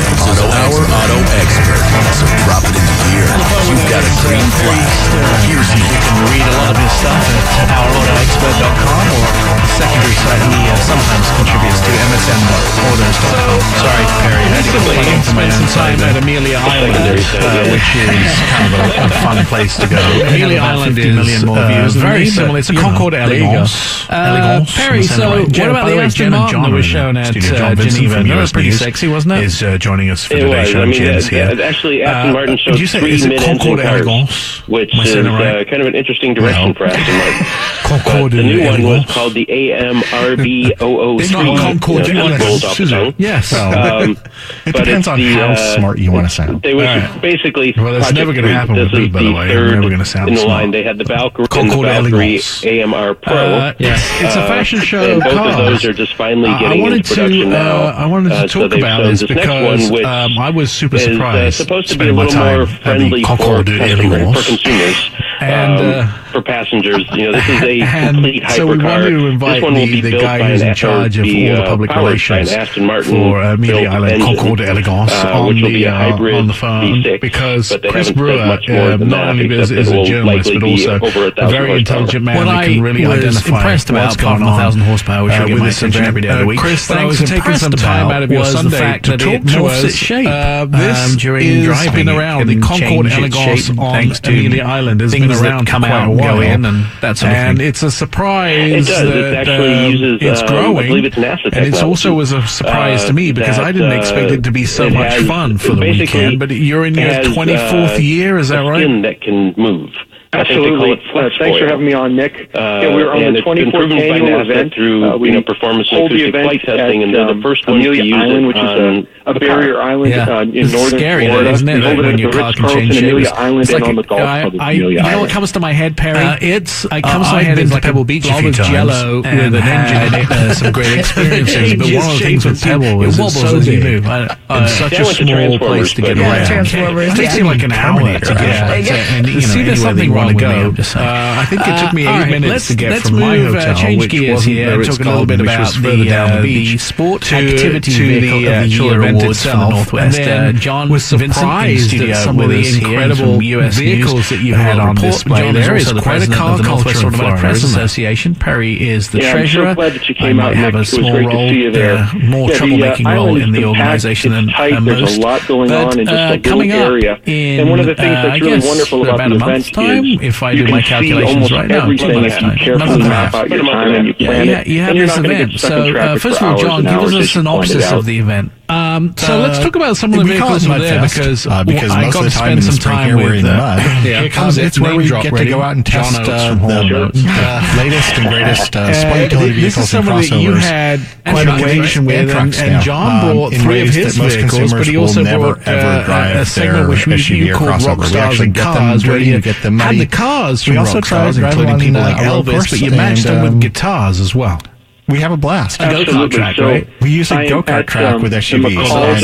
Miles is our auto expert, so drop it into gear. You've got a green flag. Here's Nik. You can read a lot of his stuff at ourautoexpert.com or the secondary site he sometimes contributes to, MSN Autos.com. Sorry, Perry, I had to get waiting for my own time at Amelia Island, which is kind of a fun place to go. Amelia Island is very similar. It's a Concours Elegance. Perry, so what about the Aston Martin that was shown at Geneva? That was pretty sexy, wasn't it? Is joining us for today's show. Actually, Aston Martin showed 3 mid-engine cars, which is kind of an interesting direction for Aston Martin. The new one was called the AMRB003. It's not Concours. Yes. It depends on how smart you want to sound. They was basically that's never going to happen with me, by the way. I'm never going to sound in the smart. line. They had the Valkyrie AMR Pro. Yes, it's a fashion show. And both of those are just finally getting into production now. I wanted to talk about this because I was super surprised. It's supposed to be a little more friendly for consumers. And for passengers, this is a complete hypercar. So we wanted to invite the guy who's in charge of all the public relations for Amelia Island Concours d'Elegance on the phone, because Chris Brewer not only is a journalist but also a very intelligent man who can really identify what's going on 1,000 horsepower, which will get my attention every day of the week. Chris, thanks for taking some time out of your Sunday to talk to us. This during driving been around the Concours d'Elegance on Amelia Island has been around come out and go in, and that sort of thing. And it's a surprise that it's growing. I believe it's NASA technology. And it's also was a surprise to me because I didn't expect it to be so much fun for the weekend. But you're in your 24th year, is that right? That can move. Absolutely. Thanks for having me on, Nick. We're on the 24th annual event through performance and acoustic flight testing, and they're the first ones to use Island, which is a barrier island in northern Florida. Isn't it? When your car can change Amelia Island and on the Gulf Coast of Amelia Island. You know what comes to my head, Perry? It comes to my head is like Pebble Beach a blob of jello with an engine in it. Some great experiences, but one of the things with Pebble is it's so big and such a small place to get around. It takes you like an hour to get and see there's something wrong with me. I think it took me 8 minutes to get from my hotel, which wasn't where it's called, which was further down the beach, sport activity to the actual event itself. Northwest. And then John was surprised at some of the incredible vehicles that you had on display. There is quite a car culture in Florida Association. Perry is the treasurer. I'm so glad that you I came might out, have Nick. a small role, more troublemaking role in the organization than most. There's a lot going on in just a coming little up area. in, And one of the things that's really wonderful about the event is if I do my calculations right now, everything if you carefully map out your time and you plan it. You have this event. So first of all, John, give us a synopsis of the event. So let's talk about some of the vehicles over there because I got to spend some time with it's where we get to go out and test the latest and greatest sport utility vehicles and crossovers. You had quite a relation with, and John brought 3 of his vehicles, but he also brought a segment which you called Rockstars and Cars, where you had the cars from Rockstars, including people like Elvis, but you matched them with guitars as well. We have a blast. A go-kart track, right? We use a go-kart track with SUVs.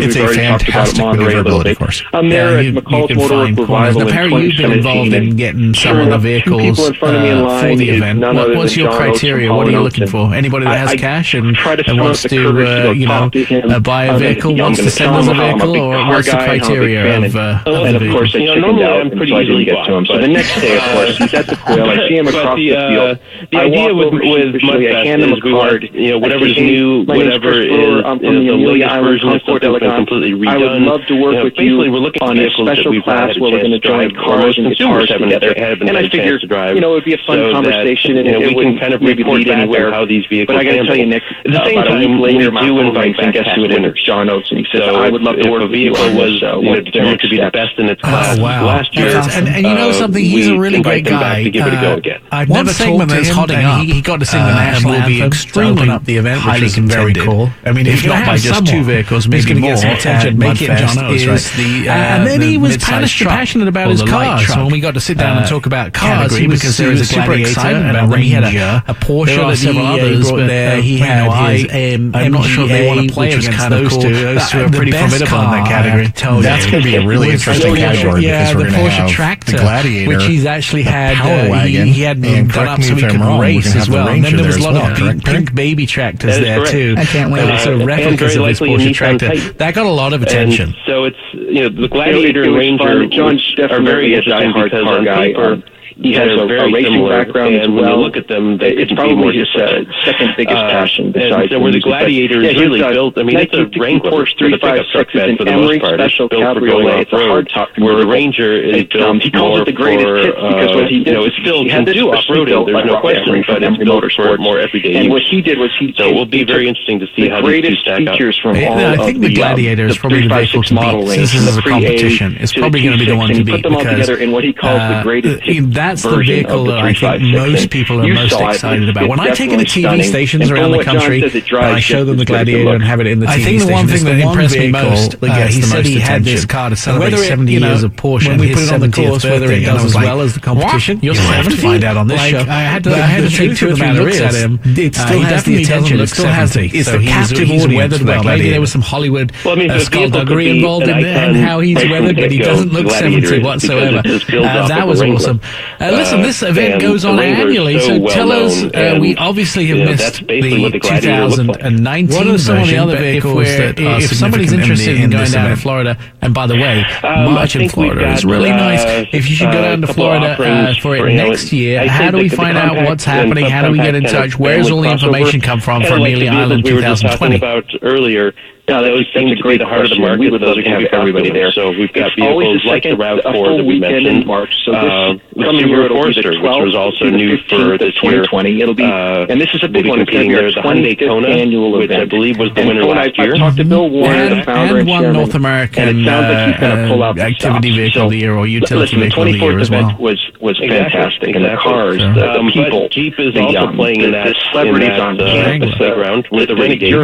It's a fantastic maneuverability course. I'm there at McCall's Motorwork Revival in 2017. Perry, you've been involved in getting some of the vehicles for the event. What's your criteria? What are you looking for? Anybody that has cash and wants to buy a vehicle, wants to send us a vehicle, or what's the criteria of the of course, normally I'm pretty easily get to him. So the next day, of course, he's at the grill. I see him across the field. The idea with I hand them a card, whatever's new, whatever is the latest version of something that's been completely redone. I would love to work with you we're looking on a special class where we're going to drive cars and guitars together. And I figure, it would be a fun conversation, and we can kind of report anywhere how these vehicles. But I got to tell you, Nick, at the same time, we do invite some guests to winners. John Oates, and he says, I would love to work with you. If a vehicle was determined to be the best in its class last year, and you know something, he's a really great guy. I've never talked to him, and he got to sing the national anthem to open up the event, which is very cool. I mean, if not by just 2 vehicles, maybe more. Make it John Oates, right? And then he was passionate about his cars. When we got to sit down and talk about cars, he was super excited about them. He had a Porsche that several others brought there. He had his I'm not sure they want to play against those two. Those two are pretty formidable in that category. That's going to be a really interesting category because we're going to have the Gladiator, which he's actually had. Power Wagon, he had done up so he could race as well. And then there was a lot lot of pink baby tractors there too. I can't wait. So replicas of this Porsche tractor. That got a lot of attention. And so it's, the Gladiator and Ranger John's are very interesting because on paper, he has a racing background as well. When you look at them, it's probably his second biggest passion. Besides, so where the Gladiator is really built, it's a Wrangler. Porsche 356 is an Emery Special Cabriolet. It's a hardtop. Where the Ranger is built, he calls it the greatest hits because what he did, it still can do off-roading. There's no question, but it's built for more everyday use. And what he did was so it will be very interesting to see how these two stack up. I think the Gladiator is probably the vehicle to beat. Since this is a competition, it's probably going to be the one to beat because that's the vehicle that I think most people are most excited about. When I take it to TV stations around the country and I show them the Gladiator and have it in the TV station, I think the one thing that impressed me most, he said he had this car to celebrate 70 years of Porsche and his 70th birthday, whether it does as well as the competition. You'll have to find out on this show. I had to take 2 or 3 looks at him. It still has the attention. It still has the captive audience. Maybe there was some Hollywood skullduggery involved in how he's weathered, but he doesn't look 70 whatsoever. That was awesome. Listen, this event goes on annually, so tell us, we obviously have missed the 2019 What are some of the other vehicles that if somebody's interested in going down to Florida, and by the way, March in Florida is really nice. If you should go down to Florida for it next year, how do we find out what's happening? How do we get in touch? Where's all the information come from for Amelia Island 2020? About earlier. Those seem to be the heart of the market. We would love to have everybody there. So we've got vehicles like the RAV4 that we mentioned. In March. So the Subaru Forester, which was also new for this 2020. It'll be, and this is a big one. It's going to be our 25th annual event, which I believe was the winner last year. I talked to Bill Warren, the founder and one North American activity vehicle of the year or utility vehicle of the year as well. The 24th event was fantastic, and the cars, the people, Jeep is also playing in that celebrities on campus playground with the Renegade.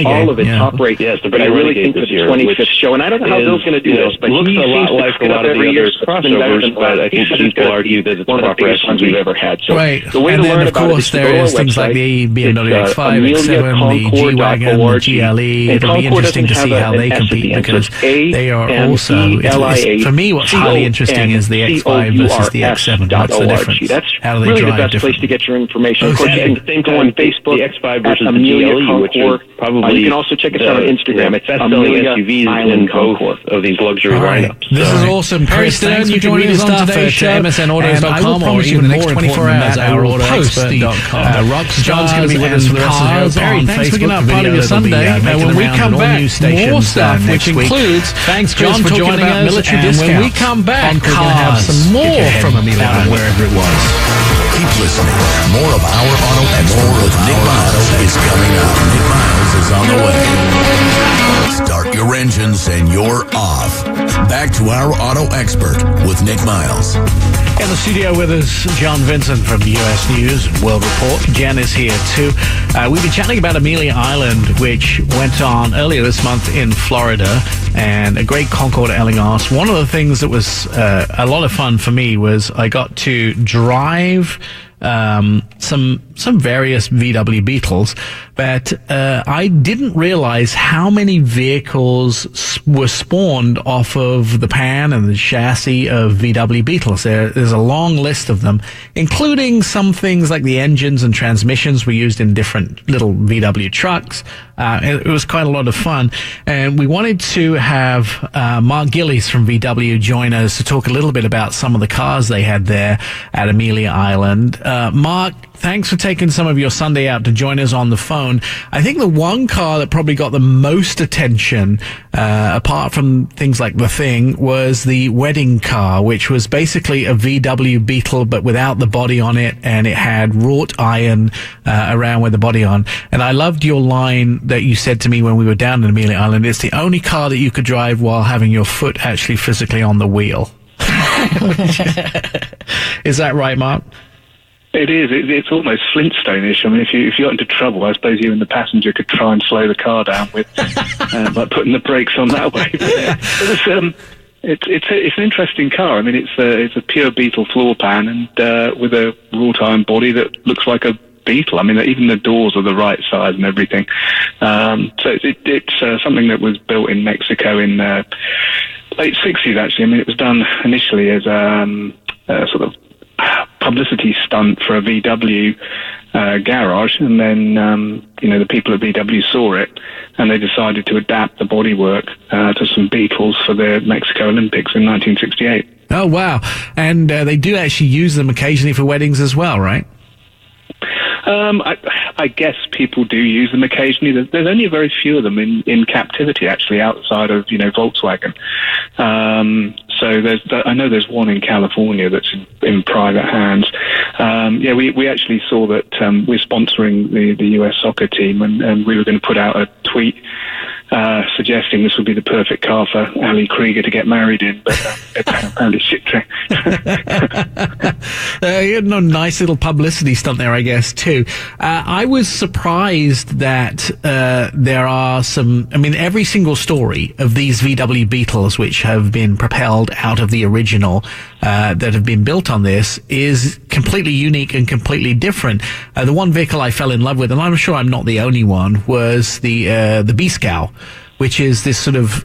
All of it top rate. Yes, but I really think that the 25th show, and I don't know how Bill's going to do this, but looks he a lot seems like to a lot of the other crossovers, but I think people argue that it's one of the biggest ones we've ever had. So the way and to then learn of about course there is things like the BMW X5, X7, the G-Wagon, the GLE. It'll be interesting to see how they compete because they are also, for me what's highly interesting is the X5 versus the X7. What's the difference? How do they drive differently? Really the best place to get your information. Of course, you can go on Facebook, the X5 versus the GLE, which are probably you can also check us out on Instagram. It's Amelia SUVs in both of these luxury lineups. This is awesome. Chris, thanks for joining us on today's show. MSNautos.com or even the next 24 hours, our autoexpert.com. John's going to be with us for the rest of the show. Thanks for being part of your Sunday. When we come back, more stuff, which includes John for joining us, military discounts. When we come back, we're going to have some more from Amelia, wherever it was. Keep listening. More of our auto and more with Nik Miles is coming up. Nik Miles is on the way. Start your engines and you're off. Back to our auto expert with Nik Miles. In the studio with us, John Vincent from US News and World Report. Jen is here too. We've been chatting about Amelia Island, which went on earlier this month in Florida, and a great Concours d'Elegance. One of the things that was a lot of fun for me was I got to drive some various VW Beetles, but I didn't realize how many vehicles were spawned off of the pan and the chassis of VW Beetles. There's a long list of them, including some things like the engines and transmissions were used in different little VW trucks. It was quite a lot of fun, and we wanted to have Mark Gillies from VW join us to talk a little bit about some of the cars they had there at Amelia Island. Mark, thanks for taking some of your Sunday out to join us on the phone. I think the one car that probably got the most attention, apart from things like the Thing, was the wedding car, which was basically a VW Beetle but without the body on it, and it had wrought iron around with the body on. And I loved your line that you said to me when we were down in Amelia Island. It's the only car that you could drive while having your foot actually physically on the wheel. Is that right, Mark? It is. It's almost Flintstone-ish. I mean, if you got into trouble, I suppose you and the passenger could try and slow the car down with by putting the brakes on that way. It's an interesting car. I mean, it's a pure Beetle floor pan and with a wrought iron body that looks like a Beetle. I mean, even the doors are the right size and everything. So it's something that was built in Mexico in late 60s. Actually, I mean, it was done initially as a sort of publicity stunt for a VW garage, and then the people at VW saw it, and they decided to adapt the bodywork to some Beetles for the Mexico Olympics in 1968. Oh wow! And they do actually use them occasionally for weddings as well, right? I guess people do use them occasionally. There's only a very few of them in captivity, actually, outside of Volkswagen. So I know there's one in California that's in private hands. We actually saw that we're sponsoring the US soccer team, and we were going to put out a tweet suggesting this would be the perfect car for Ali Krieger to get married in, but apparently shit trick. Nice little publicity stunt there, I guess, too. I was surprised that there are some... I mean, every single story of these VW Beetles which have been propelled out of the original that have been built on this is completely unique and completely different. The one vehicle I fell in love with, and I'm sure I'm not the only one, was the B-Scow, which is this sort of,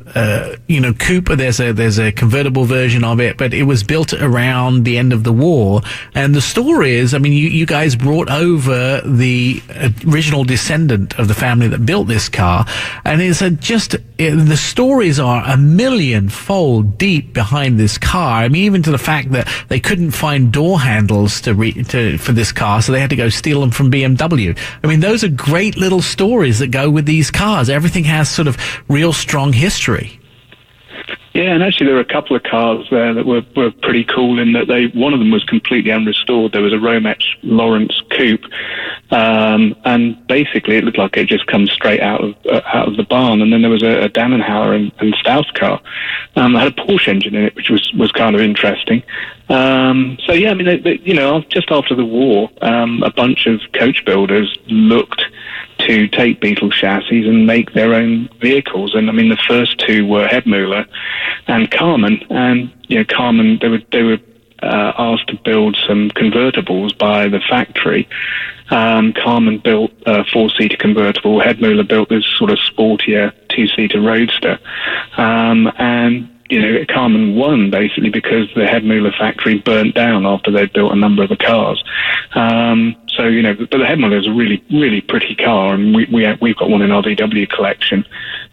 coupe. There's a convertible version of it, but it was built around the end of the war. And the story is, I mean, you guys brought over the original descendant of the family that built this car, and the stories are a million-fold deep behind this car. I mean, even to the fact that they couldn't find door handles for this car, so they had to go steal them from BMW. I mean, those are great little stories that go with these cars. Everything has sort of real strong history. Yeah, and actually there were a couple of cars there that were pretty cool in that one of them was completely unrestored. There was a Romex Lawrence coupe, and basically it looked like it just come straight out of the barn. And then there was a Dannenhauer and Stauss car that had a Porsche engine in it, which was kind of interesting. So yeah, I mean, just after the war, a bunch of coach builders looked to take Beetle chassis and make their own vehicles. And I mean, the first two were Hedmuller and Carman. And Carman, they were asked to build some convertibles by the factory. Carman built a 4-seater convertible. Hedmuller built this sort of sportier 2-seater roadster. And Carman won basically because the Hedmuller factory burnt down after they'd built a number of the cars. But the Hedmuller is a really, really pretty car, and we've got one in our VW collection.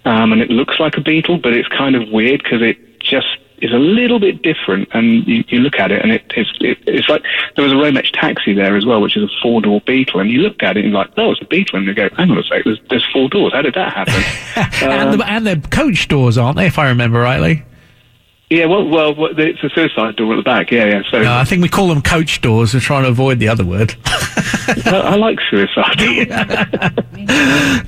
And it looks like a Beetle, but it's kind of weird because it just is a little bit different. And you look at it, and it's like there was a Romex taxi there as well, which is a 4-door Beetle. And you look at it, and you're like, oh, it's a Beetle. And you go, hang on a sec, there's 4 doors. How did that happen? and they're coach doors, aren't they, if I remember rightly? Yeah, well, it's a suicide door at the back. Yeah. So I think we call them coach doors. We're trying to avoid the other word. I like suicide.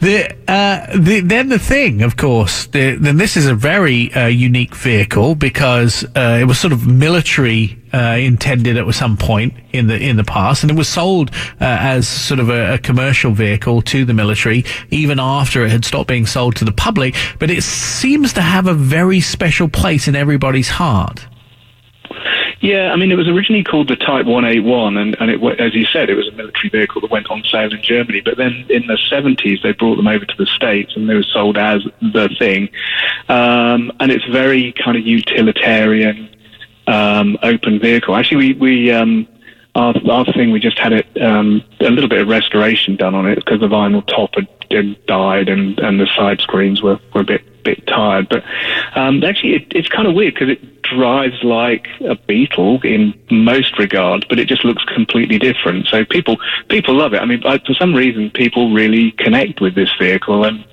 Then the thing, of course, then this is a very unique vehicle because it was sort of military intended at some point in the past, and it was sold as sort of a commercial vehicle to the military even after it had stopped being sold to the public. But it seems to have a very special place in everybody's heart. Yeah, I mean, it was originally called the Type 181, and it, as you said, it was a military vehicle that went on sale in Germany. But then in the 70s, they brought them over to the States, and they were sold as the thing. And it's very kind of utilitarian, open vehicle. Actually, our thing, we just had it a little bit of restoration done on it because the vinyl top had died and the side screens were a bit tired. But actually, it's kind of weird because it drives like a Beetle in most regards, but it just looks completely different. So people love it. I mean, for some reason, people really connect with this vehicle, and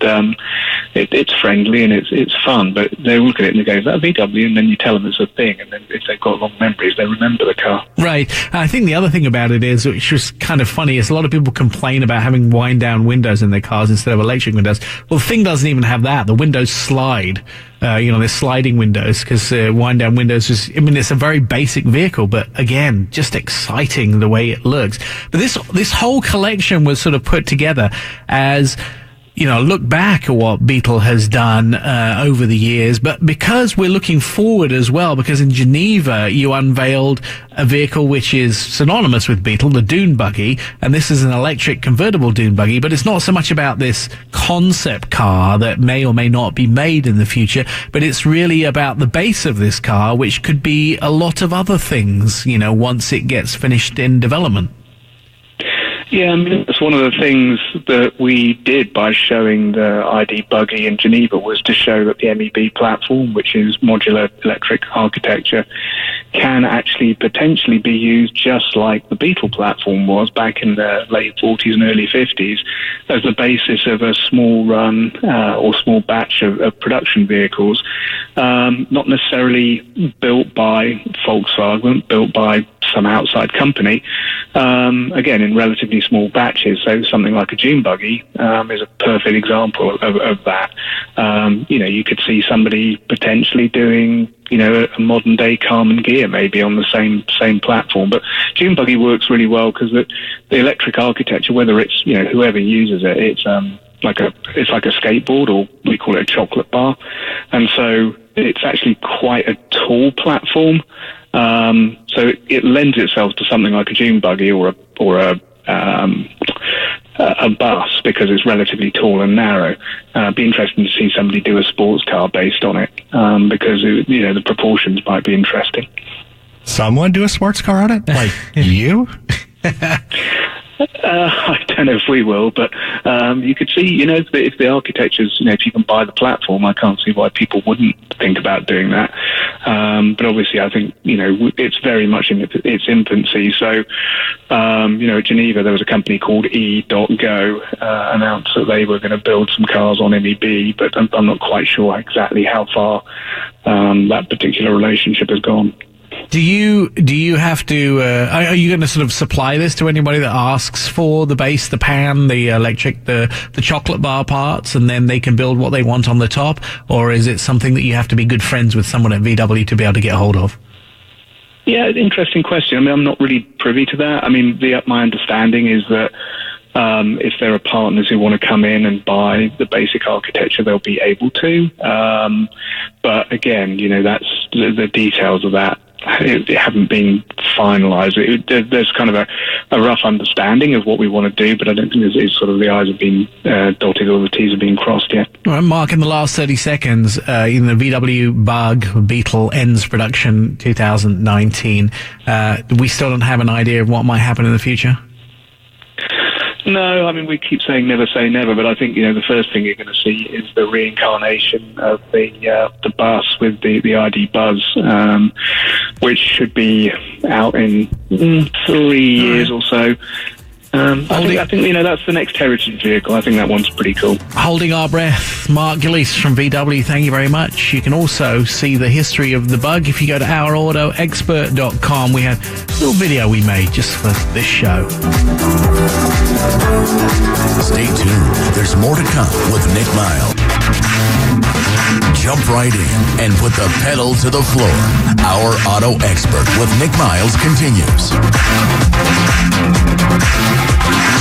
it's friendly and it's fun. But they look at it and they go, "Is that a VW?" And then you tell them it's a thing, and then if they've got long memories, they remember the car. Right. I think the other thing about it is, which was kind of funny, is a lot of people complain about having wind-down windows in their cars instead of electric windows. Well, the thing doesn't even have that. The windows slide. There's sliding windows because wind-down windows it's a very basic vehicle, but again, just exciting the way it looks. But this whole collection was sort of put together as, look back at what Beetle has done over the years, but because we're looking forward as well, because in Geneva you unveiled a vehicle which is synonymous with Beetle, the dune buggy, and this is an electric convertible dune buggy, but it's not so much about this concept car that may or may not be made in the future, but it's really about the base of this car, which could be a lot of other things, once it gets finished in development. Yeah, I mean, that's one of the things that we did by showing the ID Buggy in Geneva, was to show that the MEB platform, which is modular electric architecture, can actually potentially be used just like the Beetle platform was back in the late 40s and early 50s as the basis of a small run or small batch of production vehicles, not necessarily built by Volkswagen, built by some outside company, again, in relatively small batches. So something like a dune buggy is a perfect example of that. You could see somebody potentially doing, a modern day Carman gear maybe on the same platform. But dune buggy works really well because the electric architecture, whether it's, whoever uses it, it's like a skateboard, or we call it a chocolate bar. And so it's actually quite a tall platform. So it lends itself to something like a dune buggy or a bus, because it's relatively tall and narrow. It'd be interesting to see somebody do a sports car based on it, because the proportions might be interesting. Someone do a sports car on it, like you? I don't know if we will, but you could see, if the architecture's, if you can buy the platform, I can't see why people wouldn't think about doing that. But obviously, I think, it's very much in its infancy. So, at Geneva, there was a company called E.Go announced that they were going to build some cars on MEB, but I'm not quite sure exactly how far that particular relationship has gone. Do you have to, are you going to sort of supply this to anybody that asks for the base, the pan, the electric, the chocolate bar parts, and then they can build what they want on the top? Or is it something that you have to be good friends with someone at VW to be able to get hold of? Yeah, interesting question. I mean, I'm not really privy to that. I mean, my understanding is that if there are partners who want to come in and buy the basic architecture, they'll be able to. But again, that's the details of that. It haven't been finalised. There's kind of a rough understanding of what we want to do, but I don't think it's sort of the I's have been dotted or the T's have been crossed yet. All right, Mark, in the last 30 seconds, the VW Beetle ends production 2019. We still don't have an idea of what might happen in the future? No, I mean, we keep saying never say never, but I think, the first thing you're going to see is the reincarnation of the bus with the ID Buzz, which should be out in 3 years or so. I think that's the next heritage vehicle. I think that one's pretty cool. Holding our breath, Mark Gillies from VW, thank you very much. You can also see the history of the bug if you go to ourautoexpert.com. We had a little video we made just for this show. Stay tuned. There's more to come with Nik Miles. Jump right in and put the pedal to the floor. Our Auto Expert with Nik Miles continues.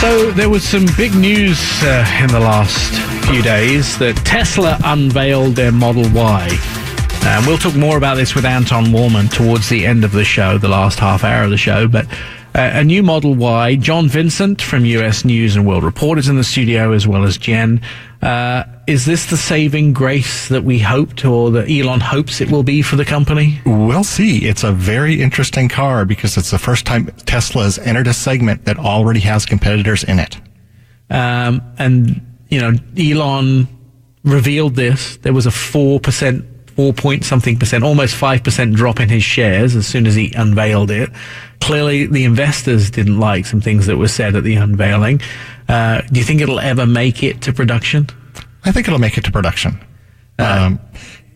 So there was some big news in the last few days that Tesla unveiled their Model Y. And we'll talk more about this with Anton Walhman towards the end of the show, the last half hour of the show. But a new Model Y. John Vincent from US News and World Report is in the studio, as well as Jen. Is this the saving grace that we hoped, or that Elon hopes it will be for the company? We'll see. It's a very interesting car because it's the first time Tesla has entered a segment that already has competitors in it. And, Elon revealed this. There was a 4 point something percent, almost 5% drop in his shares as soon as he unveiled it. Clearly, the investors didn't like some things that were said at the unveiling. Do you think it'll ever make it to production? I think it'll make it to production.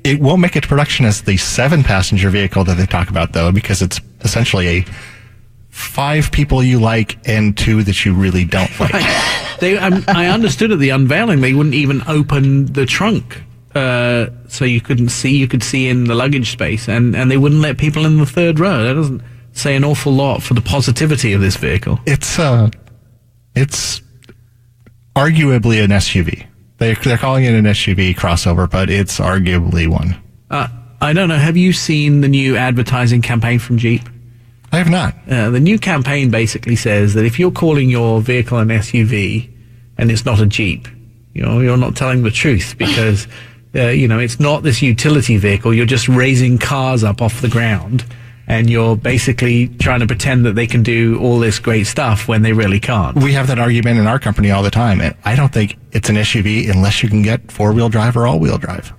It won't make it to production as the 7-passenger vehicle that they talk about, though, because it's essentially a 5 people you like and 2 that you really don't like. I understood at the unveiling they wouldn't even open the trunk. So you couldn't see. You could see in the luggage space, and they wouldn't let people in the third row. That doesn't say an awful lot for the positivity of this vehicle. It's arguably an SUV. They're calling it an SUV crossover, but it's arguably one. I don't know. Have you seen the new advertising campaign from Jeep? I have not. The new campaign basically says that if you're calling your vehicle an SUV and it's not a Jeep, you're not telling the truth, because it's not this utility vehicle. You're just raising cars up off the ground and you're basically trying to pretend that they can do all this great stuff when they really can't. We have that argument in our company all the time, and I don't think it's an SUV unless you can get 4-wheel drive or all-wheel drive.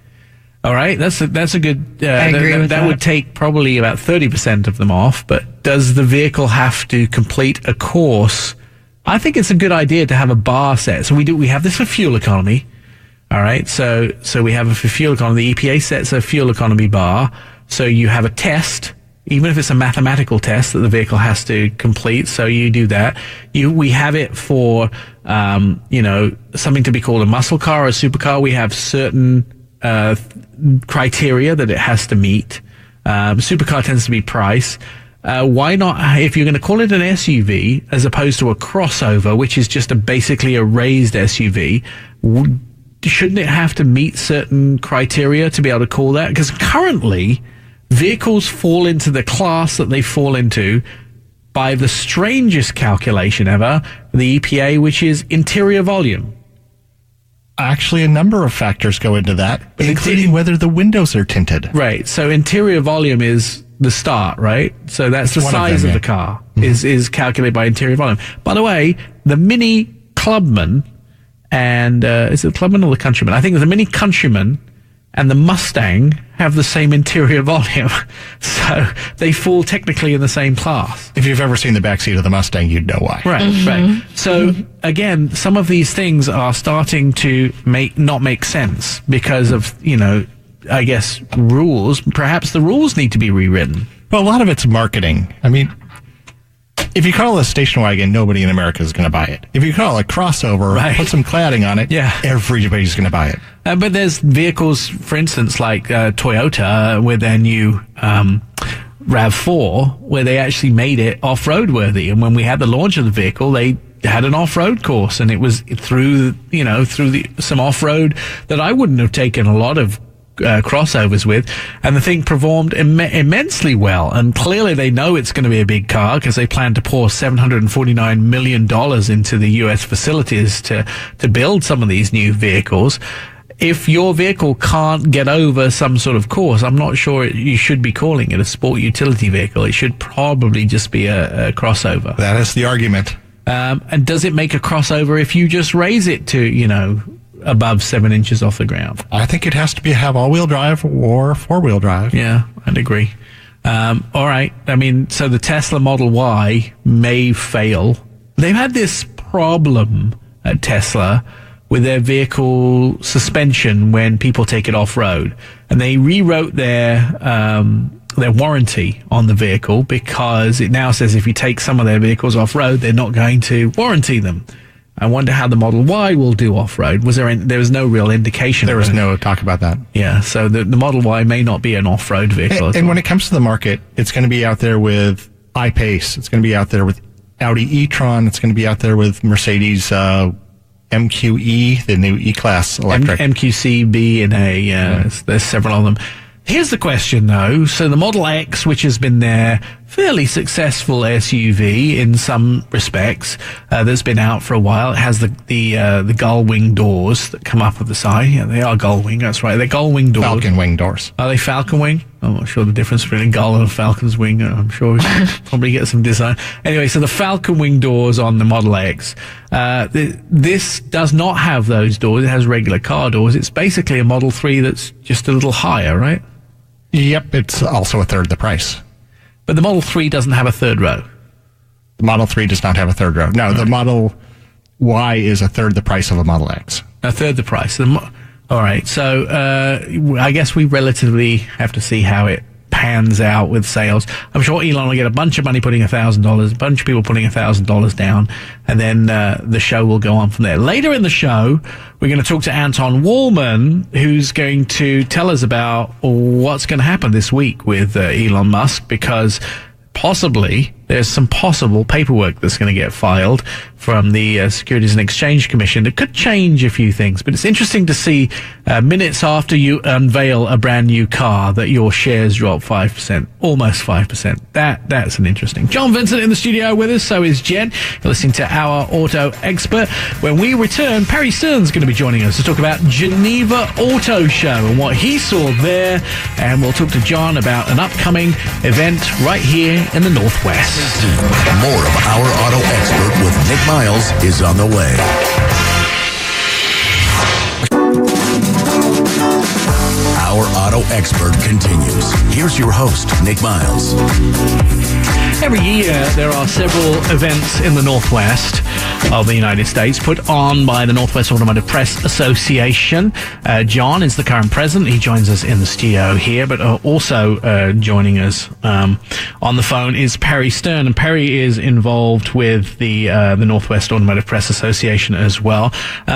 All right, that's a good. I agree with that would take probably about 30% of them off. But does the vehicle have to complete a course? I think it's a good idea to have a bar set. So we have this for fuel economy. All right, so we have it for fuel economy. The EPA sets a fuel economy bar. So you have a test, even if it's a mathematical test that the vehicle has to complete. So you do that. We have it for something to be called a muscle car or a supercar. We have certain criteria that it has to meet. Supercar tends to be price. Why not, if you're going to call it an SUV as opposed to a crossover, which is just basically a raised SUV, shouldn't it have to meet certain criteria to be able to call that? Because currently, vehicles fall into the class that they fall into by the strangest calculation ever, the EPA, which is interior volume. Actually, a number of factors go into that, including whether the windows are tinted. Right. So interior volume is the start, right? So that's the size of the car is calculated by interior volume. By the way, the Mini Clubman and is it the Clubman or the Countryman? I think the Mini Countryman and the Mustang have the same interior volume. So they fall technically in the same class. If you've ever seen the backseat of the Mustang, you'd know why. Right, right. So again, some of these things are starting to not make sense because of, I guess, rules. Perhaps the rules need to be rewritten. Well, a lot of it's marketing. I mean, if you call it a station wagon, nobody in America is going to buy it. If you call it a crossover, put some cladding on it, everybody's going to buy it. But there's vehicles, for instance, like Toyota with their new RAV4, where they actually made it off-road worthy. And when we had the launch of the vehicle, they had an off-road course, and it was through some off-road that I wouldn't have taken a lot of crossovers with, and the thing performed immensely well. And clearly they know it's going to be a big car because they plan to pour $749 million into the US facilities to build some of these new vehicles. If your vehicle can't get over some sort of course, I'm not sure you should be calling it a sport utility vehicle. It should probably just be a crossover. That is the argument. And does it make a crossover if you just raise it to, above 7 inches off the ground? I think it has to have all-wheel drive or four-wheel drive. Yeah, I'd agree. All right. I mean, so the Tesla Model Y may fail. They've had this problem at Tesla with their vehicle suspension when people take it off-road. And they rewrote their warranty on the vehicle because it now says if you take some of their vehicles off-road, they're not going to warranty them. I wonder how the Model Y will do off-road. There was no real indication. There was no talk about that. Yeah, so the Model Y may not be an off-road vehicle. And when it comes to the market, it's going to be out there with I-Pace. It's going to be out there with Audi e-tron. It's going to be out there with Mercedes MQE, the new E-Class electric. MQC, B, and A. There's several of them. Here's the question, though. So the Model X, which has been their fairly successful SUV in some respects, that's been out for a while. It has the gull wing doors that come up at the side. Yeah, they are gull wing. That's right. They're gull wing doors. Falcon wing doors. Are they falcon wing? I'm not sure the difference between a gull and a falcon's wing. I'm sure we can probably get some design. Anyway, so the falcon wing doors on the Model X. This does not have those doors. It has regular car doors. It's basically a Model 3 that's just a little higher, right? Yep, it's also a third the price. But the Model 3 doesn't have a third row. The Model 3 does not have a third row. No, right. The Model Y is a third the price of a Model X. A third the price. All right, so I guess we relatively have to see how it pans out with sales. I'm sure Elon will get a bunch of money putting $1,000, a bunch of people putting $1,000 down, and then the show will go on from there. Later in the show, we're going to talk to Anton Walhman, who's going to tell us about what's going to happen this week with Elon Musk, because possibly there's some possible paperwork that's going to get filed from the Securities and Exchange Commission that could change a few things. But it's interesting to see minutes after you unveil a brand new car that your shares drop 5%, almost 5%. That's an interesting. John Vincent in the studio with us, so is Jen. You're listening to Our Auto Expert. When we return, Perry Stern's going to be joining us to talk about Geneva Auto Show and what he saw there. And we'll talk to John about an upcoming event right here in the Northwest. More of Our Auto Expert with Nik Miles is on the way. Our Auto Expert continues. Here's your host, Nik Miles. Every year, there are several events in the Northwest of the United States put on by the Northwest Automotive Press Association. John is the current president. He joins us in the studio here, but also joining us on the phone is Perry Stern. And Perry is involved with the Northwest Automotive Press Association as well.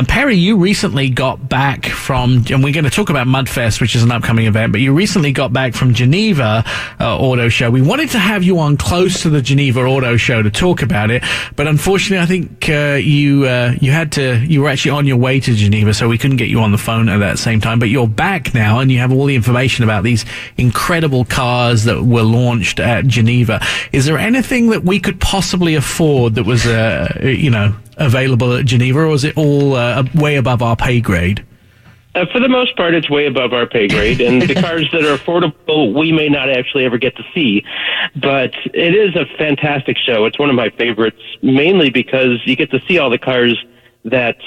Perry, you recently got back from, and we're going to talk about Mudfest, which is an upcoming event, but you recently got back from Geneva Auto Show. We wanted to have you on close to the Geneva Auto Show to talk about it, but unfortunately, I think you were actually on your way to Geneva, so we couldn't get you on the phone at that same time. But you're back now, and you have all the information about these incredible cars that were launched at Geneva. Is there anything that we could possibly afford that was available at Geneva, or is it all way above our pay grade? For the most part, it's way above our pay grade, and the cars that are affordable, we may not actually ever get to see. But it is a fantastic show. It's one of my favorites, mainly because you get to see all the cars that,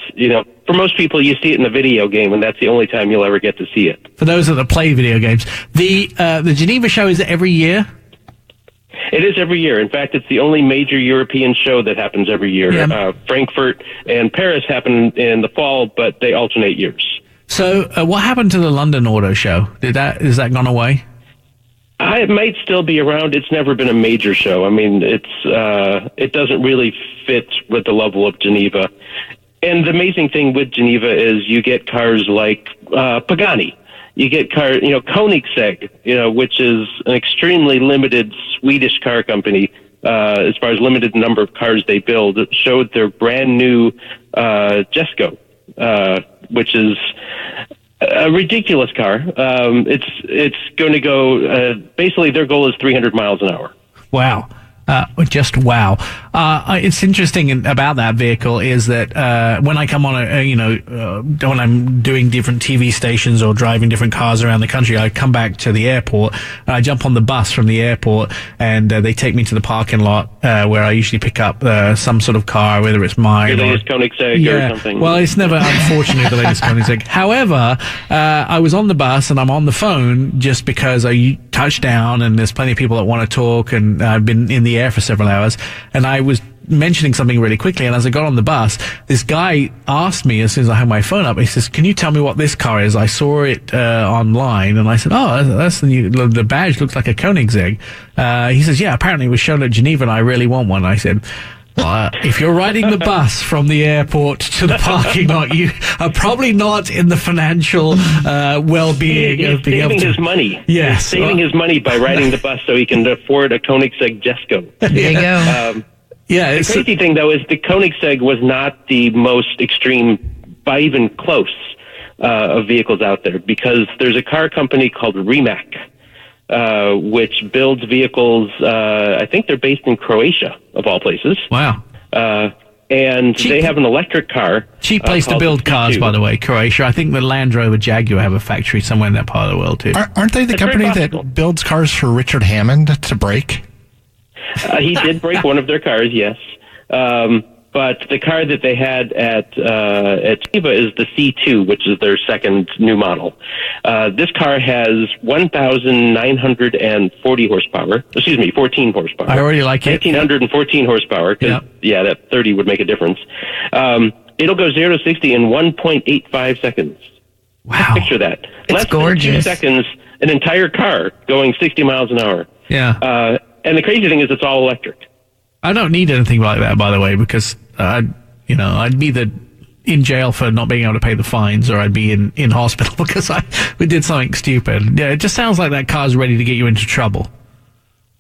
for most people, you see it in the video game, and that's the only time you'll ever get to see it. For those that play video games, the Geneva show, is it every year? It is every year. In fact, it's the only major European show that happens every year. Yeah. Frankfurt and Paris happen in the fall, but they alternate years. So what happened to the London Auto Show? Is that gone away? It might still be around. It's never been a major show. I mean, it doesn't really fit with the level of Geneva. And the amazing thing with Geneva is you get cars like Pagani. You get Koenigsegg, which is an extremely limited Swedish car company. As far as limited number of cars they build, it showed their brand new Jesko, which is a ridiculous car. It's going to go, basically their goal is 300 miles an hour. Wow. Just wow. It's interesting about that vehicle is that when I come on when I'm doing different TV stations or driving different cars around the country, I come back to the airport and I jump on the bus from the airport and they take me to the parking lot where I usually pick up some sort of car, whether it's mine the latest Koenigsegg or something. Well, it's never, unfortunately, the latest Koenigsegg. However, I was on the bus and I'm on the phone just because I touched down and there's plenty of people that want to talk, and I've been in the air for several hours, and I was mentioning something really quickly, and as I got on the bus, this guy asked me as soon as I had my phone up, he says, "Can you tell me what this car is? I saw it online." And I said, "Oh, that's the badge looks like a Koenigsegg." He says, "Yeah, apparently it was shown at Geneva and I really want one." I said, "Well, if you're riding the bus from the airport to the parking lot, you are probably not in the financial well-being of being able to..." He's saving his money. Yes. He's saving his money by riding the bus so he can afford a Koenigsegg Jesko. There you go. The crazy thing, though, is the Koenigsegg was not the most extreme by even close of vehicles out there, because there's a car company called Rimac, which builds vehicles. I think they're based in Croatia, of all places. Wow. And they have an electric car. Cheap place to build cars, by the way, Croatia. I think the Land Rover Jaguar have a factory somewhere in that part of the world, too. Aren't they the company that builds cars for Richard Hammond to break? He did break one of their cars, yes. But the car that they had at Geneva is the C2, which is their second new model. This car has 1,940 horsepower. 14 horsepower. I already like it. 1,914 horsepower. Yeah, that 30 would make a difference. It'll go 0 to 60 in 1.85 seconds. Wow. Picture that. It's gorgeous. Than 2 seconds, an entire car going 60 miles an hour. Yeah. And the crazy thing is it's all electric. I don't need anything like that, by the way, because I'd be in jail for not being able to pay the fines, or I'd be in hospital because we did something stupid. Yeah, it just sounds like that car's ready to get you into trouble.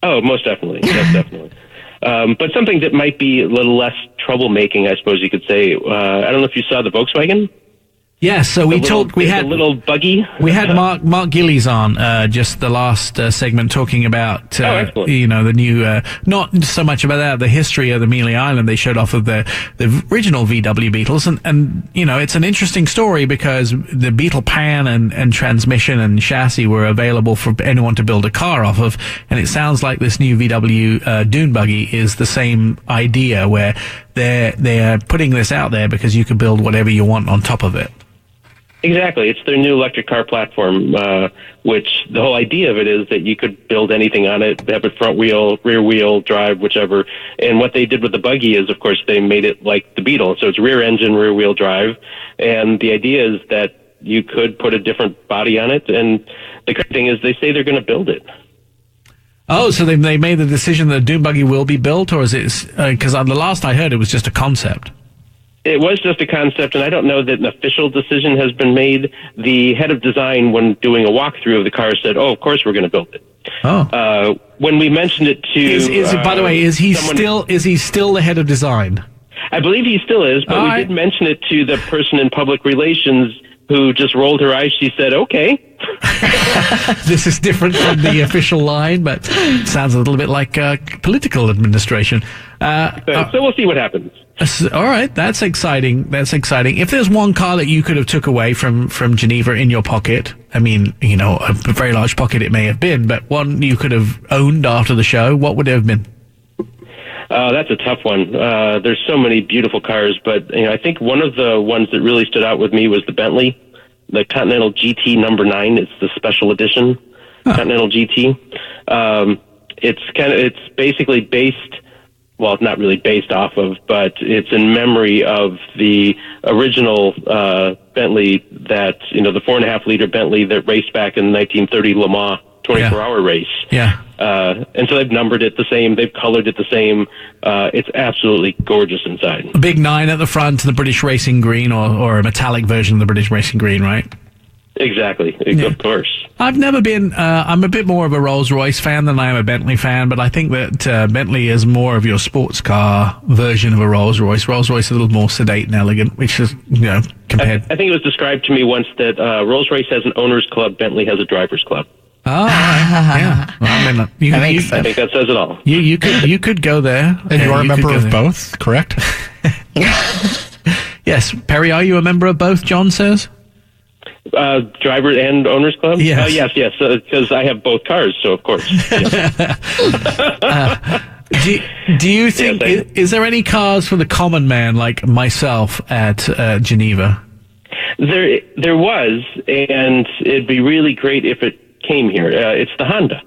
Oh, most definitely. Yes, definitely. But something that might be a little less troublemaking, I suppose you could say. I don't know if you saw the Volkswagen. Yeah, so we had a little buggy. We had Mark Gillies on just the last segment talking about the new not so much about that, the history of the Amelia Island. They showed off of the original VW Beetles, and it's an interesting story because the Beetle pan and transmission and chassis were available for anyone to build a car off of, and it sounds like this new VW dune buggy is the same idea where they're putting this out there because you can build whatever you want on top of it. Exactly. It's their new electric car platform, which the whole idea of it is that you could build anything on it, have a front wheel, rear wheel, drive, whichever. And what they did with the buggy is, of course, they made it like the Beetle. So it's rear engine, rear wheel drive. And the idea is that you could put a different body on it. And the great thing is they say they're going to build it. Oh, so they made the decision that the dune buggy will be built, or is it, because the last I heard it was just a concept? It was just a concept, and I don't know that an official decision has been made. The head of design, when doing a walkthrough of the car, said, "Oh, of course we're going to build it." Oh. When we mentioned it to, by the way, is he still the head of design? I believe he still is, but we did mention it to the person in public relations who just rolled her eyes. She said, "Okay." This is different from the official line, but it sounds a little bit like political administration. So we'll see what happens. All right, that's exciting. That's exciting. If there's one car that you could have took away from Geneva in your pocket, I mean, a very large pocket it may have been, but one you could have owned after the show, what would it have been? That's a tough one. There's so many beautiful cars, but I think one of the ones that really stood out with me was the Bentley, the Continental GT number 9. It's the special edition Continental GT. It's basically based. Well, it's not really based off of, but it's in memory of the original Bentley that, the 4.5 liter Bentley that raced back in the 1930 Le Mans 24-hour race. Yeah. And so they've numbered it the same. They've colored it the same. It's absolutely gorgeous inside. A big 9 at the front, the British Racing Green, or a metallic version of the British Racing Green, right? Exactly. Yeah. Of course. I've never been, I'm a bit more of a Rolls-Royce fan than I am a Bentley fan, but I think that Bentley is more of your sports car version of a Rolls-Royce. Rolls-Royce is a little more sedate and elegant, which is, compared... I think it was described to me once that Rolls-Royce has an owner's club, Bentley has a driver's club. Oh, all right. Yeah. Well, I think that says it all. You could go there. And you are a member of both, correct? Yes. Perry, are you a member of both, John says? Driver and owner's club? Yes. Yes, because I have both cars, so of course. Do you think, is there any cars for the common man like myself at Geneva? There was, and it'd be really great if it came here. It's the Honda.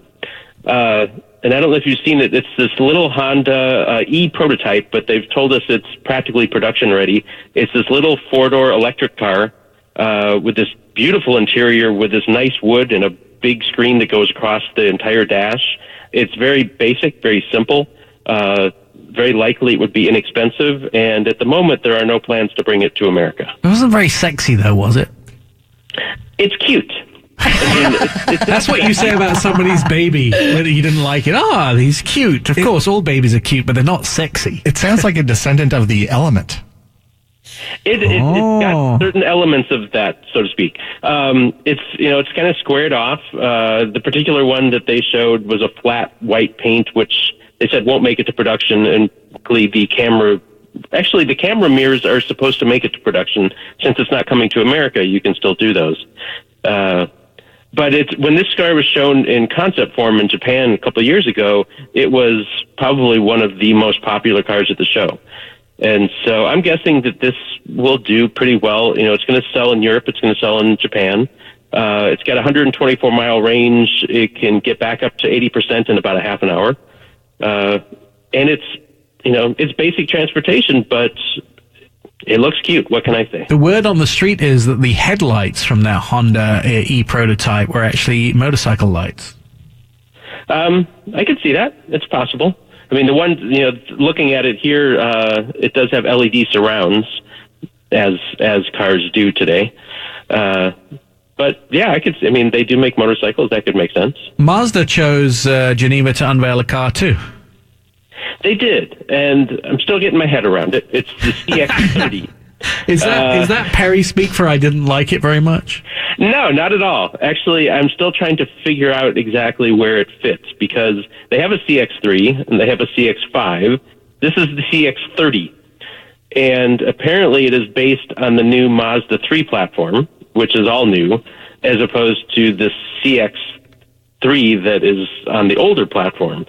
And I don't know if you've seen it. It's this little Honda E prototype, but they've told us it's practically production ready. It's this little 4-door electric car with this beautiful interior with this nice wood and a big screen that goes across the entire dash. It's very basic, very simple. Very likely it would be inexpensive, and at the moment there are no plans to bring it to America. It wasn't very sexy, though, was it? It's cute. That's what you say about somebody's baby, whether you didn't like it. He's cute. Of course, all babies are cute, but they're not sexy. It sounds like a descendant of the Element. It's got certain elements of that, so to speak. It's kind of squared off. The particular one that they showed was a flat white paint, which they said won't make it to production. And the camera mirrors are supposed to make it to production. Since it's not coming to America, you can still do those. But when this car was shown in concept form in Japan a couple of years ago, it was probably one of the most popular cars at the show. And so I'm guessing that this will do pretty well. It's going to sell in Europe. It's going to sell in Japan. It's got a 124-mile range. It can get back up to 80% in about a half an hour. And it's basic transportation, but it looks cute. What can I say? The word on the street is that the headlights from that Honda E prototype were actually motorcycle lights. I could see that. It's possible. I mean, the one, looking at it here, it does have LED surrounds, as cars do today. But yeah, they do make motorcycles. That could make sense. Mazda chose Geneva to unveil a car too. They did, and I'm still getting my head around it. It's the CX-30. Is that Perry speak for I didn't like it very much? No, not at all. Actually, I'm still trying to figure out exactly where it fits, because they have a CX-3 and they have a CX-5. This is the CX-30. And apparently it is based on the new Mazda 3 platform, which is all new, as opposed to the CX-3 that is on the older platform.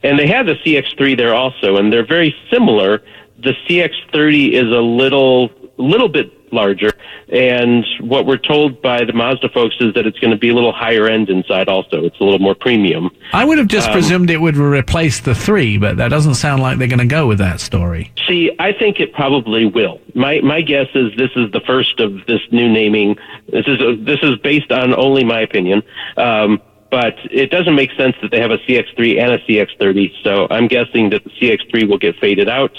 And they have the CX-3 there also, and they're very similar. The CX-30 is a little bit larger, and what we're told by the Mazda folks is that it's going to be a little higher end inside also. It's a little more premium. I would have just presumed it would replace the 3, but that doesn't sound like they're going to go with that story. See, I think it probably will. My guess is this is the first of this new naming. This is based on only my opinion. But it doesn't make sense that they have a CX-3 and a CX-30, so I'm guessing that the CX-3 will get faded out,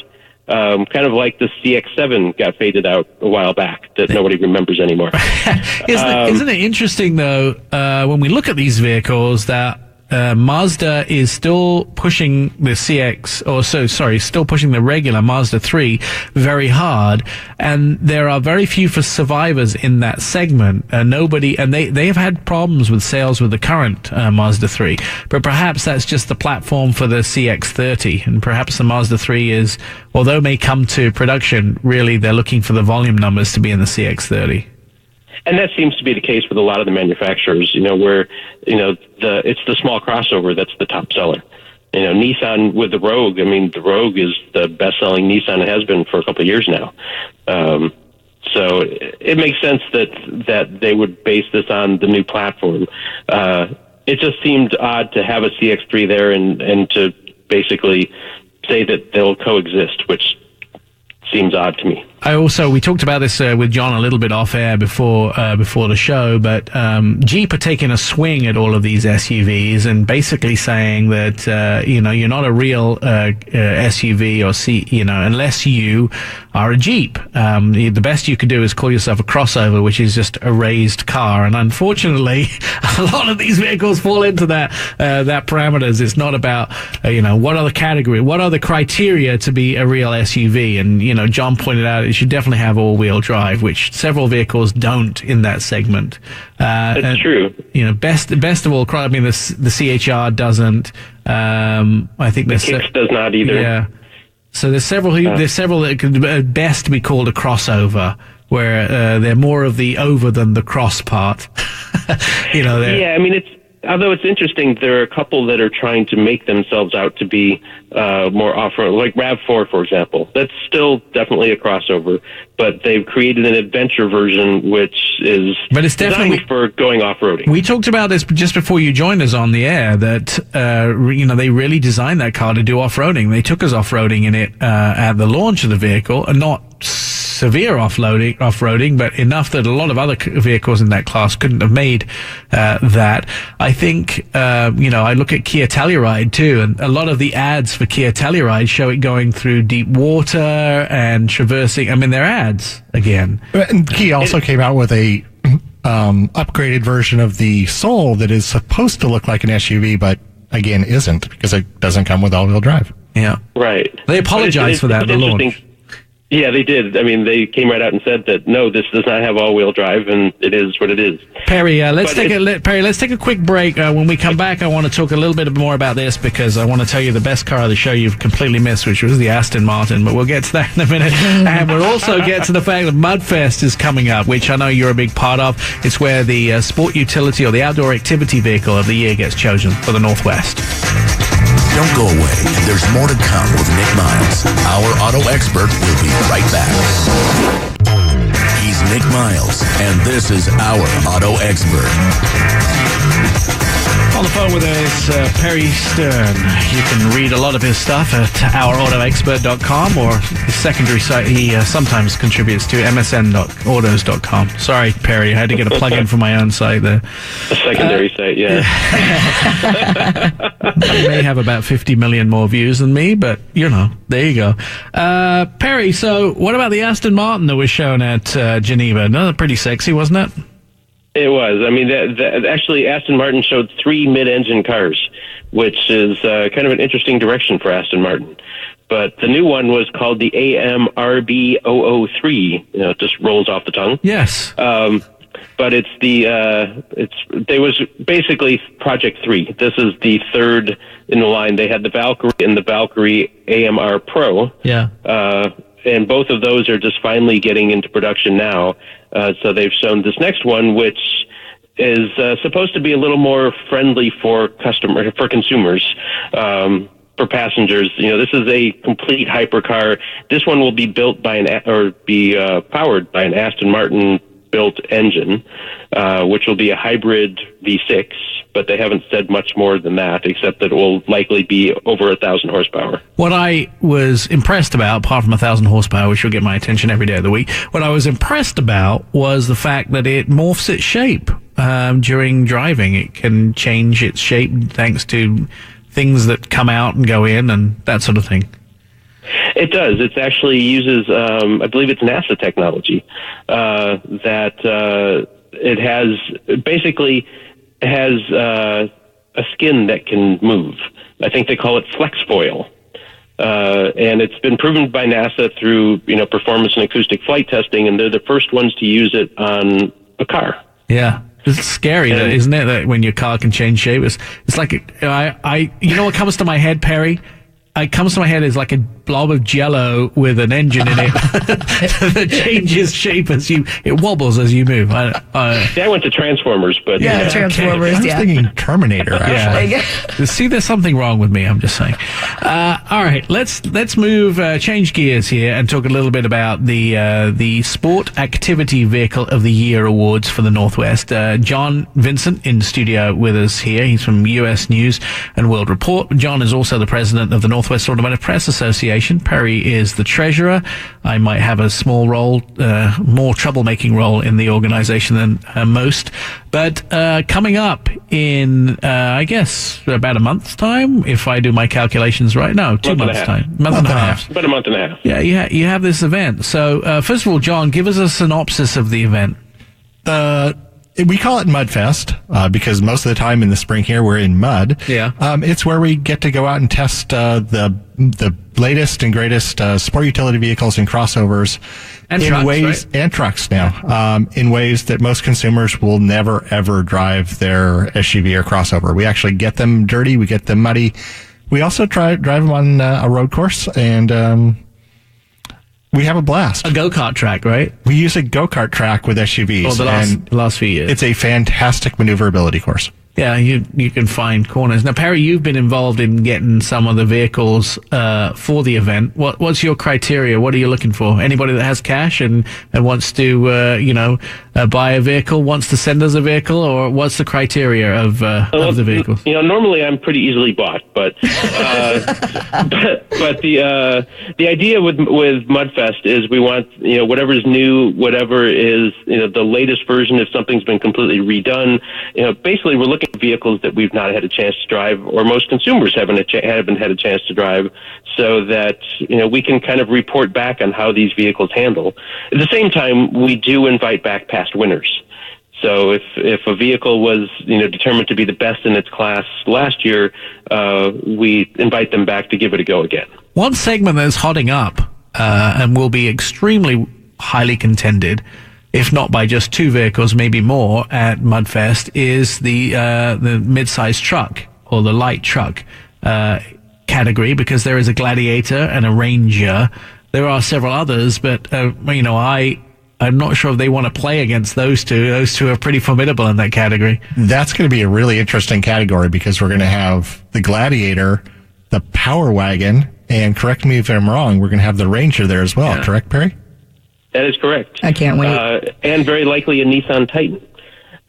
kind of like the CX-7 got faded out a while back that nobody remembers anymore. Isn't it interesting, though, when we look at these vehicles, that Mazda is still pushing the still pushing the regular Mazda 3 very hard, and there are very few survivors in that segment. They have had problems with sales with the current Mazda 3, but perhaps that's just the platform for the CX-30, and perhaps the Mazda 3 is, although it may come to production, really they're looking for the volume numbers to be in the CX-30. And that seems to be the case with a lot of the manufacturers, where, it's the small crossover that's the top seller. Nissan with the Rogue, the Rogue is the best-selling Nissan. It has been for a couple of years now. So it makes sense that they would base this on the new platform. It just seemed odd to have a CX-3 there and to basically say that they'll coexist, which seems odd to me. We talked about this with John a little bit off air before the show, but Jeep are taking a swing at all of these SUVs and basically saying that you're not a real SUV or unless you are a Jeep. The best you could do is call yourself a crossover, which is just a raised car, and unfortunately, a lot of these vehicles fall into that parameters. It's not about what are the category, what are the criteria to be a real SUV, and John pointed out it should definitely have all-wheel drive, which several vehicles don't in that segment. That's true. Best of all, the CHR doesn't. I think the Kicks does not either. Yeah. So there's several that could best be called a crossover, where they're more of the over than the cross part. Although it's interesting, there are a couple that are trying to make themselves out to be more off-road, like RAV4, for example. That's still definitely a crossover, but they've created an adventure version, which is designed for going off-roading. We talked about this just before you joined us on the air, that they really designed that car to do off-roading. They took us off-roading in it at the launch of the vehicle, and not severe off-roading, but enough that a lot of other vehicles in that class couldn't have made that. I think, I look at Kia Telluride too, and a lot of the ads for Kia Telluride show it going through deep water and traversing. They're ads again. And Kia also came out with a upgraded version of the Soul that is supposed to look like an SUV, but again isn't, because it doesn't come with all-wheel drive. Yeah, right. They apologized for that at the launch. Yeah, they did. They came right out and said that no, this does not have all-wheel drive, and it is what it is. Perry, let's take a quick break. When we come back, I want to talk a little bit more about this, because I want to tell you the best car of the show you've completely missed, which was the Aston Martin. But we'll get to that in a minute, and we'll also get to the fact that Mudfest is coming up, which I know you're a big part of. It's where the sport utility or the outdoor activity vehicle of the year gets chosen for the Northwest. Don't go away. There's more to come with Nik Miles. Our auto expert will be right back. He's Nik Miles, and this is Our Auto Expert. On the phone with us, Perry Stern. You can read a lot of his stuff at ourautoexpert.com, or his secondary site he sometimes contributes to, MSN Autos.com. Sorry, Perry, I had to get a plug-in for my own site there. A secondary site, yeah. They may have about 50 million more views than me, but, there you go. Perry, so what about the Aston Martin that was shown at Geneva? Another pretty sexy, wasn't it? It was. Actually, Aston Martin showed 3 mid-engine cars, which is kind of an interesting direction for Aston Martin. But the new one was called the AMRB003. It just rolls off the tongue. Yes. But it's there was basically Project 3. This is the third in the line. They had the Valkyrie and the Valkyrie AMR Pro. Yeah. And both of those are just finally getting into production now. So they've shown this next one, which is supposed to be a little more friendly for consumers. For passengers, this is a complete hypercar. This one will be built by powered by an Aston Martin built engine, which will be a hybrid V6, but they haven't said much more than that, except that it will likely be over 1,000 horsepower. What I was impressed about, apart from 1,000 horsepower, which will get my attention every day of the week, what I was impressed about was the fact that it morphs its shape during driving. It can change its shape thanks to things that come out and go in and that sort of thing. It does. It actually uses, I believe it's NASA technology, that it has a skin that can move. I think they call it flex foil. And it's been proven by NASA through, performance and acoustic flight testing, and they're the first ones to use it on a car. Yeah. It's scary, isn't it, that when your car can change shape? It's like, you know what comes to my head, Perry? It comes to my head is like a blob of Jell-O with an engine in it that changes shape as it wobbles as you move. I went to Transformers, but Transformers. I was thinking Terminator. Actually. Yeah. See, there's something wrong with me. I'm just saying. All right, let's move, change gears here and talk a little bit about the Sport Activity Vehicle of the Year awards for the Northwest. John Vincent in studio with us here. He's from U.S. News and World Report. John is also the president of the Northwest Automotive Press Association. Perry is the treasurer. I might have a small role, more troublemaking role in the organization than most. But coming up in, I guess, about a month's time, if I do my calculations right. No, 2 months' time. Month and a half. About a month and a half. Yeah, you have this event. So, first of all, John, give us a synopsis of the event. We call it Mudfest because most of the time in the spring here we're in mud. Yeah. It's where we get to go out and test the latest and greatest sport utility vehicles and crossovers and in trucks, ways right? and trucks now in ways that most consumers will never ever drive their SUV or crossover. We actually get them dirty, we get them muddy. We also drive them on a road course and we have a blast. A go-kart track, right? We use a go-kart track with SUVs. The last few years. It's a fantastic maneuverability course. Yeah, you can find corners. Now, Perry, you've been involved in getting some of the vehicles for the event. What's your criteria? What are you looking for? Anybody that has cash and wants to, buy a vehicle, wants to send us a vehicle, or what's the criteria of the vehicles? Normally I'm pretty easily bought, but but the idea with Mudfest is we want whatever's new, whatever is the latest version. If something's been completely redone, basically we're looking at vehicles that we've not had a chance to drive, or most consumers haven't had a chance to drive, so that we can kind of report back on how these vehicles handle. At the same time, we do invite back past winners. So if a vehicle was determined to be the best in its class last year, we invite them back to give it a go again. One segment that's hotting up and will be extremely highly contended, if not by just two vehicles, maybe more at Mudfest, is the mid-sized truck or the light truck category, because there is a Gladiator and a Ranger. There are several others, but I'm not sure if they want to play against those two. Those two are pretty formidable in that category. That's going to be a really interesting category because we're going to have the Gladiator, the Power Wagon, and correct me if I'm wrong, we're going to have the Ranger there as well. Yeah. Correct, Perry? That is correct. I can't wait. And very likely a Nissan Titan.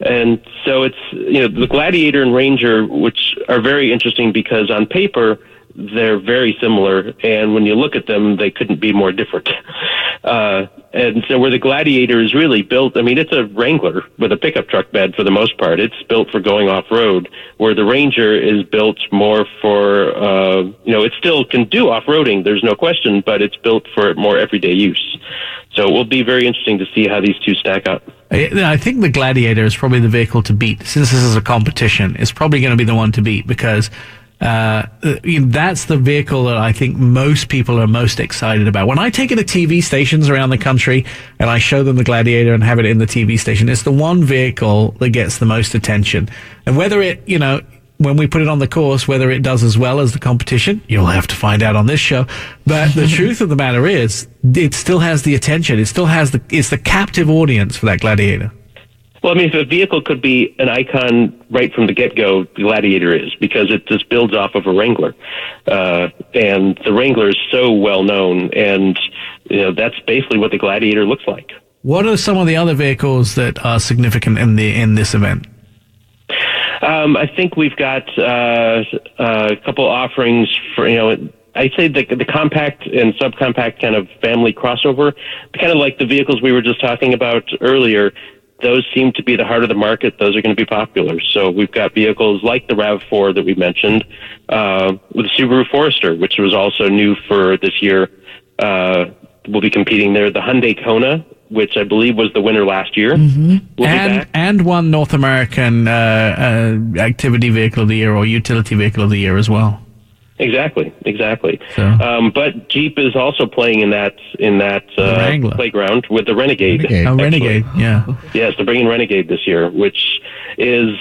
And so it's, the Gladiator and Ranger, which are very interesting because on paper, they're very similar, and when you look at them, they couldn't be more different. And so where the Gladiator is really built, it's a Wrangler with a pickup truck bed for the most part. It's built for going off-road, where the Ranger is built more for, it still can do off-roading, there's no question, but it's built for more everyday use. So it will be very interesting to see how these two stack up. I think the Gladiator is probably the vehicle to beat. Since this is a competition, it's probably going to be the one to beat because That's the vehicle that I think most people are most excited about. When I take it to TV stations around the country and I show them the Gladiator and have it in the TV station, it's the one vehicle that gets the most attention. And whether it, when we put it on the course, whether it does as well as the competition, you'll have to find out on this show. But the truth of the matter is, it still has the attention. It still has it's the captive audience for that Gladiator. Well, I mean, if a vehicle could be an icon right from the get-go, the Gladiator is, because it just builds off of a Wrangler. And the Wrangler is so well known, and that's basically what the Gladiator looks like. What are some of the other vehicles that are significant in this event? I think we've got a couple offerings for, I'd say the compact and subcompact kind of family crossover, kind of like the vehicles we were just talking about earlier. Those seem to be the heart of the market. Those are going to be popular. So we've got vehicles like the RAV4 that we mentioned, with the Subaru Forester, which was also new for this year. We'll be competing there. The Hyundai Kona, which I believe was the winner last year. Mm-hmm. And won North American Activity Vehicle of the Year or Utility Vehicle of the Year as well. Exactly. So. But Jeep is also playing in that playground with the Renegade. Renegade, yeah. Yes, they're bringing Renegade this year, which is,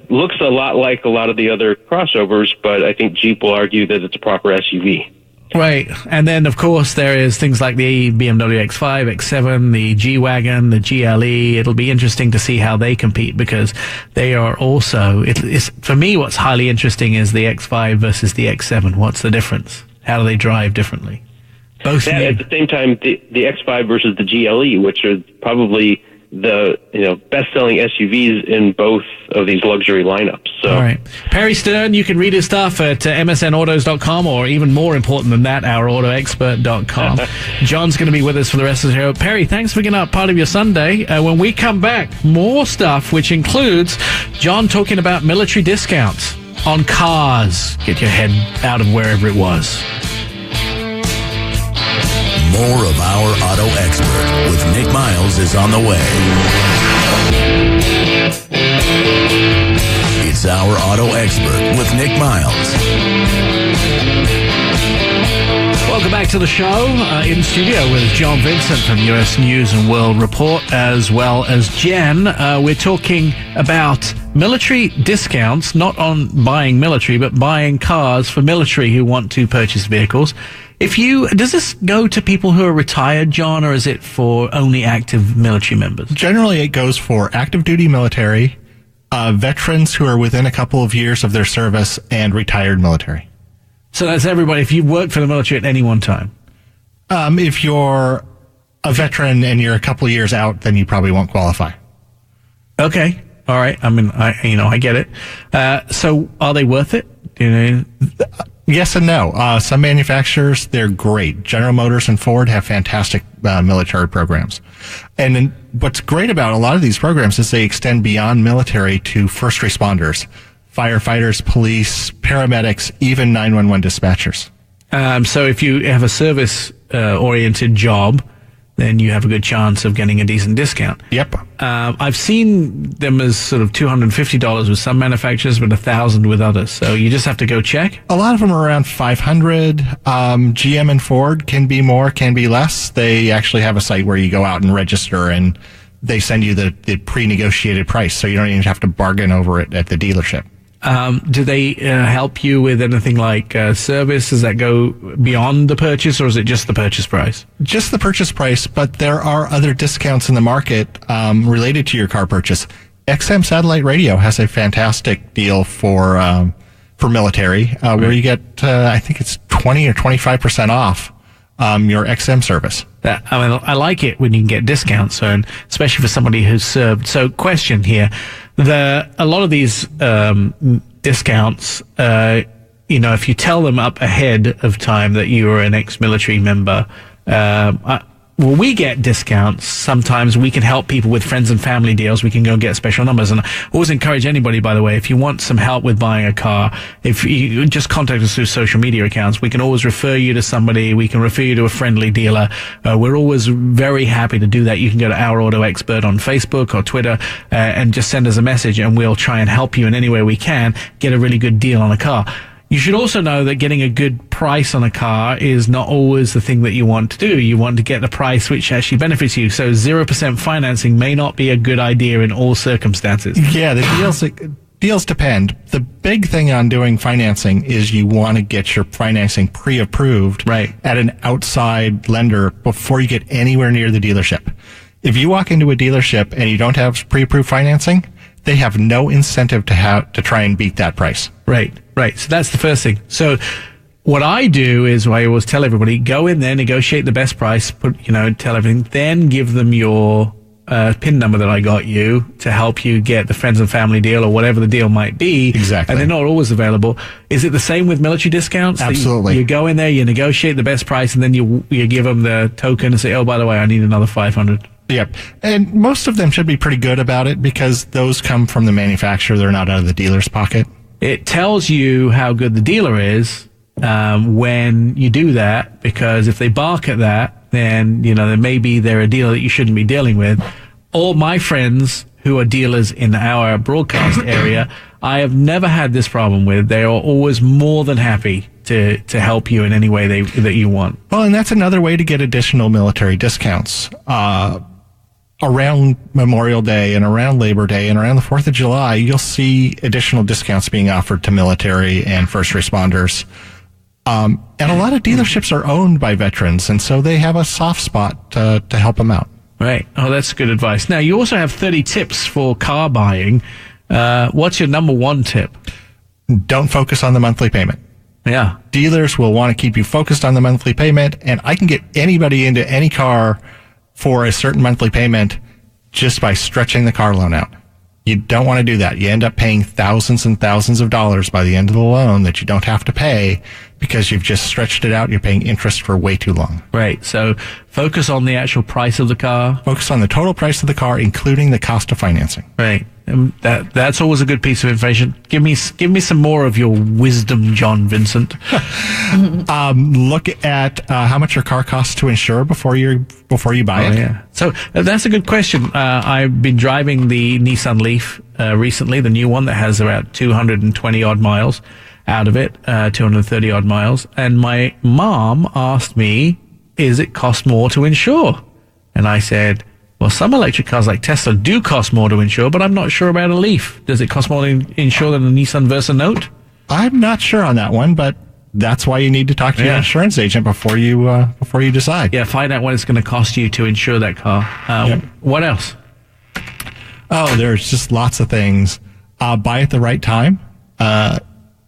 looks a lot like a lot of the other crossovers, but I think Jeep will argue that it's a proper SUV. Right. And then, of course, there is things like the BMW X5, X7, the G-Wagon, the GLE. It'll be interesting to see how they compete because they are also, for me, what's highly interesting is the X5 versus the X7. What's the difference? How do they drive differently? Both at the same time, the X5 versus the GLE, which are probably the best-selling SUVs in both of these luxury lineups. So. All right. Perry Stern, you can read his stuff at msnautos.com, or even more important than that, ourautoexpert.com. John's going to be with us for the rest of the show. Perry, thanks for getting up part of your Sunday. When we come back, more stuff, which includes John talking about military discounts on cars. Get your head out of wherever it was. More of Our Auto Expert with Nik Miles is on the way. It's Our Auto Expert with Nik Miles. Welcome back to the show. In studio with John Vincent from US News and World Report, as well as Jen. We're talking about military discounts, not on buying military, but buying cars for military who want to purchase vehicles. Does this go to people who are retired, John, or is it for only active military members? Generally, it goes for active duty military, veterans who are within a couple of years of their service, and retired military. So that's everybody. If you've worked for the military at any one time? If you're a veteran and you're a couple of years out, then you probably won't qualify. Okay. All right. I mean, I get it. So are they worth it? Yes and no. Some manufacturers, they're great. General Motors and Ford have fantastic military programs. And then what's great about a lot of these programs is they extend beyond military to first responders, firefighters, police, paramedics, even 911 dispatchers. So if you have a service-oriented job, then you have a good chance of getting a decent discount. Yep. I've seen them as sort of $250 with some manufacturers, but $1,000 with others. So you just have to go check. A lot of them are around $500. GM and Ford can be more, can be less. They actually have a site where you go out and register, and they send you the pre-negotiated price, so you don't even have to bargain over it at the dealership. Do they help you with anything like service? Does that go beyond the purchase, or is it just the purchase price? Just the purchase price, but there are other discounts in the market related to your car purchase. XM Satellite Radio has a fantastic deal for military, where you get, I think it's 20 or 25% off your XM service. I like it when you can get discounts, and especially for somebody who's served. So, question here. A lot of these discounts, if you tell them up ahead of time that you are an ex-military member, when we get discounts, sometimes we can help people with friends and family deals. We can go and get special numbers. And I always encourage anybody, by the way, if you want some help with buying a car, if you just contact us through social media accounts, we can always refer you to somebody. We can refer you to a friendly dealer. We're always very happy to do that. You can go to Our Auto Expert on Facebook or Twitter and just send us a message, and we'll try and help you in any way we can get a really good deal on a car. You should also know that getting a good price on a car is not always the thing that you want to do. You want to get a price which actually benefits you. So 0% financing may not be a good idea in all circumstances. Yeah, the deals depend. The big thing on doing financing is you want to get your financing pre-approved at an outside lender before you get anywhere near the dealership. If you walk into a dealership and you don't have pre-approved financing, they have no incentive to try and beat that price. Right. So that's the first thing. So what I do is I always tell everybody, go in there, negotiate the best price, tell everything, then give them your PIN number that I got you to help you get the friends and family deal or whatever the deal might be. Exactly. And they're not always available. Is it the same with military discounts? Absolutely. You go in there, you negotiate the best price, and then you give them the token and say, oh, by the way, I need another 500. Yep. And most of them should be pretty good about it because those come from the manufacturer. They're not out of the dealer's pocket. It tells you how good the dealer is when you do that, because if they bark at that, then, then maybe they're a dealer that you shouldn't be dealing with. All my friends who are dealers in our broadcast area, I have never had this problem with. They are always more than happy to help you in any way that you want. Well, and that's another way to get additional military discounts. Around Memorial Day and around Labor Day and around the 4th of July, you'll see additional discounts being offered to military and first responders. And a lot of dealerships are owned by veterans, and so they have a soft spot to help them out. Right. Oh, that's good advice. Now, you also have 30 tips for car buying. What's your number one tip? Don't focus on the monthly payment. Yeah. Dealers will want to keep you focused on the monthly payment, and I can get anybody into any car for a certain monthly payment just by stretching the car loan out. You don't want to do that. You end up paying thousands and thousands of dollars by the end of the loan that you don't have to pay because you've just stretched it out and you're paying interest for way too long. Right. So focus on the actual price of the car. Focus on the total price of the car, including the cost of financing. Right. That's always a good piece of information. Give me some more of your wisdom, John Vincent. Look at how much your car costs to insure before you buy it. Yeah. So that's a good question. I've been driving the Nissan Leaf recently, the new one that has about 220 odd miles out of it, 230 odd miles. And my mom asked me, "Is it cost more to insure?" And I said, well, some electric cars like Tesla do cost more to insure, but I'm not sure about a Leaf. Does it cost more to insure than a Nissan Versa Note? I'm not sure on that one, but that's why you need to talk to your insurance agent before you decide. Yeah, find out what it's going to cost you to insure that car. What else? Oh, there's just lots of things. Buy at the right time.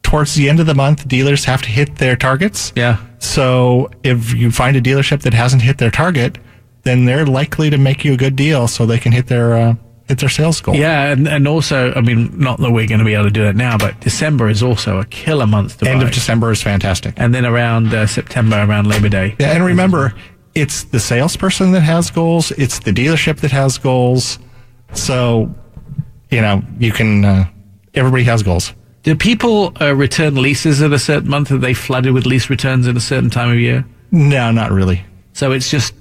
Towards the end of the month, dealers have to hit their targets. Yeah. So if you find a dealership that hasn't hit their target, then they're likely to make you a good deal so they can hit their sales goal. Yeah, and also, I mean, not that we're going to be able to do that now, but December is also a killer month to buy. End of December is fantastic. And then around September, around Labor Day. Yeah, and remember, it's the salesperson that has goals. It's the dealership that has goals. So, you can, everybody has goals. Do people return leases at a certain month? Are they flooded with lease returns at a certain time of year? No, not really. So it's just,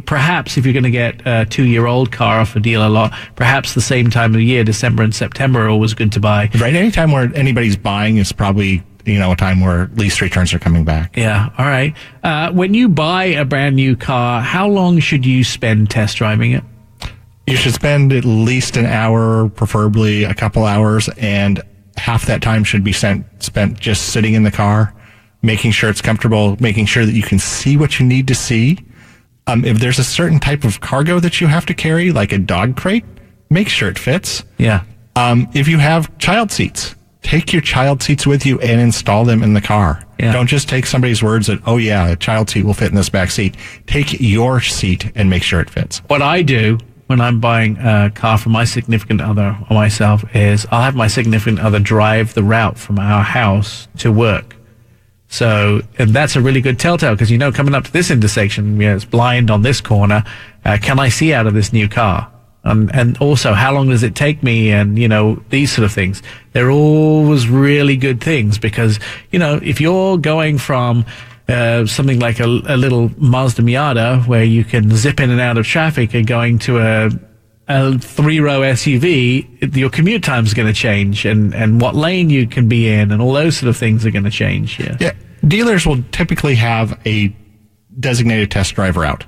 perhaps if you're going to get a 2-year-old car off a dealer lot, perhaps the same time of the year, December and September, are always good to buy. Right. Any time where anybody's buying is probably, a time where lease returns are coming back. Yeah. All right. When you buy a brand new car, how long should you spend test driving it? You should spend at least an hour, preferably a couple hours, and half that time should be spent just sitting in the car, making sure it's comfortable, making sure that you can see what you need to see. If there's a certain type of cargo that you have to carry, like a dog crate, make sure it fits. Yeah. If you have child seats, take your child seats with you and install them in the car. Yeah. Don't just take somebody's words that, oh yeah, a child seat will fit in this back seat. Take your seat and make sure it fits. What I do when I'm buying a car for my significant other or myself is I'll have my significant other drive the route from our house to work. So, and that's a really good telltale because, coming up to this intersection, it's blind on this corner. Can I see out of this new car? And also, how long does it take me? And, these sort of things. They're always really good things because, if you're going from something like a little Mazda Miata where you can zip in and out of traffic and going to a three-row SUV, your commute time is going to change, and what lane you can be in, and all those sort of things are going to change. Yeah. Dealers will typically have a designated test drive route.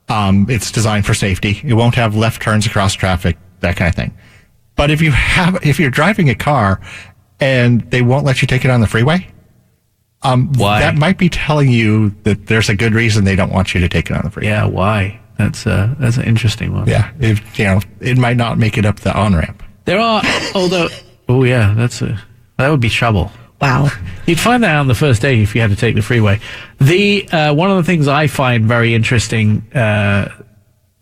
It's designed for safety. It won't have left turns across traffic, that kind of thing. But if you're driving a car and they won't let you take it on the freeway, why? That might be telling you that there's a good reason they don't want you to take it on the freeway. Yeah, why? That's an interesting one. Yeah, it might not make it up the on-ramp. There are, although, that would be trouble. Wow. You'd find that out on the first day if you had to take the freeway. One of the things I find very interesting,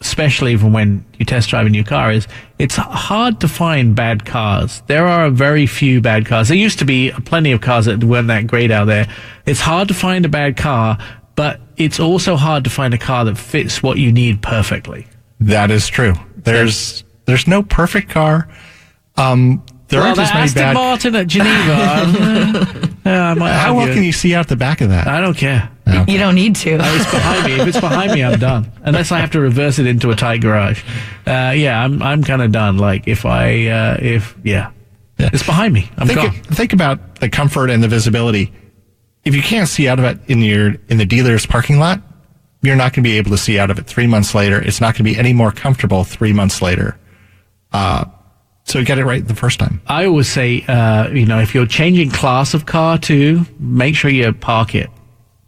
especially from when you test drive a new car, is it's hard to find bad cars. There are very few bad cars. There used to be plenty of cars that weren't that great out there. It's hard to find a bad car, but it's also hard to find a car that fits what you need perfectly. That is true. There's no perfect car. There aren't as many Aston Martin at Geneva. How well can you see out the back of that? I don't care. Okay. You don't need to. It's behind me. If it's behind me, I'm done. Unless I have to reverse it into a tight garage. I'm kind of done. Like it's behind me. I'm gone. Think about the comfort and the visibility. If you can't see out of it in the dealer's parking lot, you're not going to be able to see out of it 3 months later. It's not going to be any more comfortable 3 months later. So you get it right the first time. I always say, if you're changing class of car too, make sure you park it.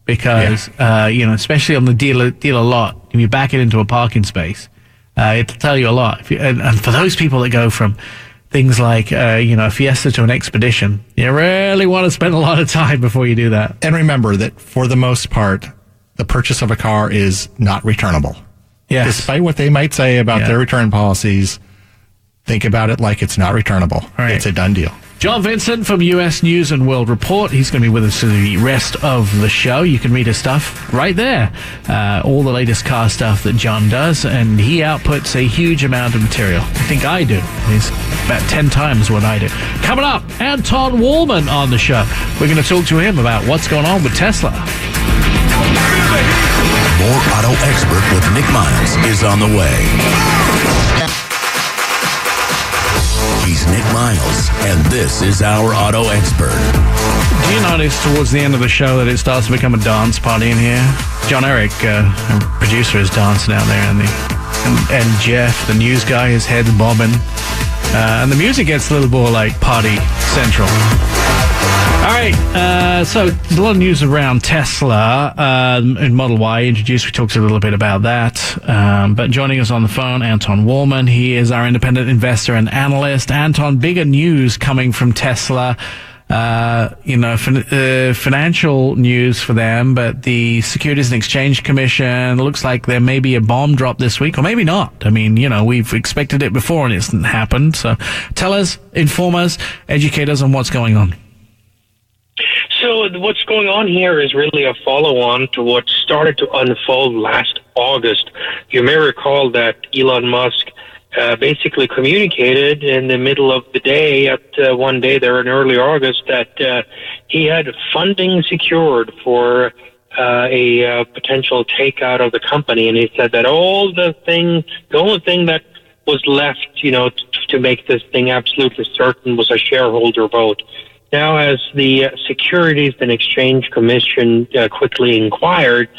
Because, especially on the dealer lot, if you back it into a parking space, it'll tell you a lot. And for those people that go from things like, a Fiesta to an Expedition, you really want to spend a lot of time before you do that. And remember that for the most part, the purchase of a car is not returnable. Yes. Despite what they might say about their return policies, think about it like it's not returnable. Right. It's a done deal. John Vincent from US News and World Report. He's going to be with us for the rest of the show. You can read his stuff right there. All the latest car stuff that John does, and he outputs a huge amount of material. I think I do. He's about 10 times what I do. Coming up, Anton Walhman on the show. We're going to talk to him about what's going on with Tesla. More Auto Expert with Nik Miles is on the way. He's Nik Miles, and this is our Auto Expert. Do you notice towards the end of the show that it starts to become a dance party in here? John Eric, our producer, is dancing out there, and Jeff, the news guy, his head's bobbing. And the music gets a little more like Party Central. All right, so there's a lot of news around Tesla in Model Y introduced. We talked a little bit about that. But joining us on the phone, Anton Walhman. He is our independent investor and analyst. Anton, bigger news coming from Tesla. Financial news for them, but the Securities and Exchange Commission looks like there may be a bomb drop this week, or maybe not. I mean, we've expected it before and it's happened. So tell us, inform us, educate us on what's going on. So what's going on here is really a follow-on to what started to unfold last August. You may recall that Elon Musk basically communicated in the middle of the day, one day there in early August, that he had funding secured for a potential takeout of the company. And he said that the only thing that was left, to make this thing absolutely certain was a shareholder vote. Now, as the Securities and Exchange Commission quickly inquired,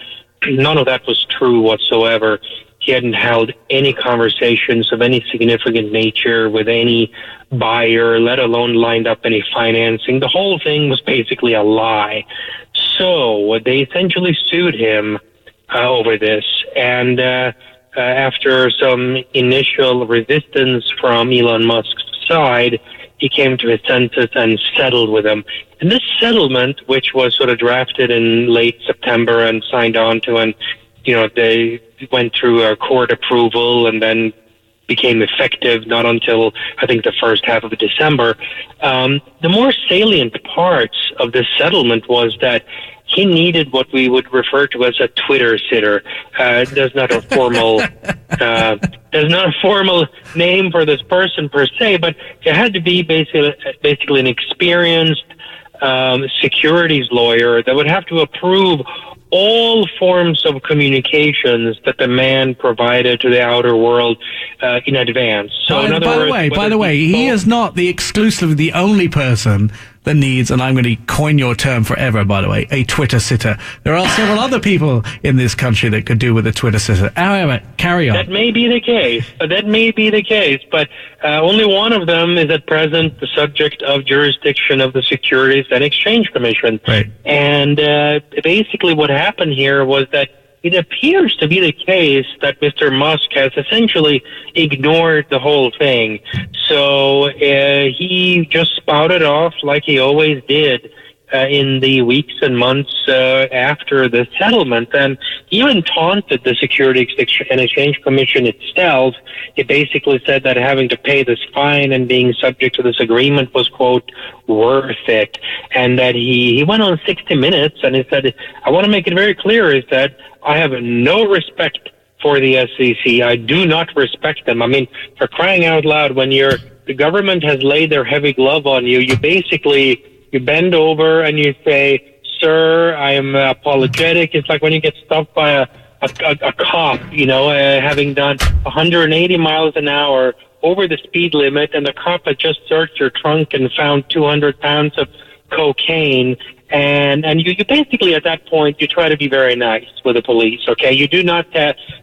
none of that was true whatsoever. He hadn't held any conversations of any significant nature with any buyer, let alone lined up any financing. The whole thing was basically a lie. So they essentially sued him over this. And after some initial resistance from Elon Musk's side, he came to his senses and settled with him. And this settlement, which was sort of drafted in late September and signed on to, and they went through a court approval and then became effective not until, I think, the first half of December. The more salient parts of this settlement was that he needed what we would refer to as a Twitter sitter. There's not a formal name for this person per se, but it had to be basically an experienced securities lawyer that would have to approve all forms of communications that the man provided to the outer world in advance. So, by the way, he is not the only person that needs, and I'm going to coin your term forever, by the way, a Twitter sitter. There are several other people in this country that could do with a Twitter sitter. However, carry on. That may be the case. But only one of them is at present the subject of jurisdiction of the Securities and Exchange Commission. Right. And basically what happened here was that it appears to be the case that Mr. Musk has essentially ignored the whole thing. So he just spouted off like he always did in the weeks and months after the settlement, and even taunted the Securities and Exchange Commission itself. He basically said that having to pay this fine and being subject to this agreement was, quote, worth it, and that he went on 60 Minutes and he said, I want to make it very clear, is that I have no respect for the SEC. I do not respect them. I mean, for crying out loud, when the government has laid their heavy glove on you, you bend over and you say, sir, I am apologetic. It's like when you get stopped by a cop, having done 180 miles an hour over the speed limit, and the cop had just searched your trunk and found 200 pounds of cocaine. And you basically, at that point, you try to be very nice with the police, okay? You do not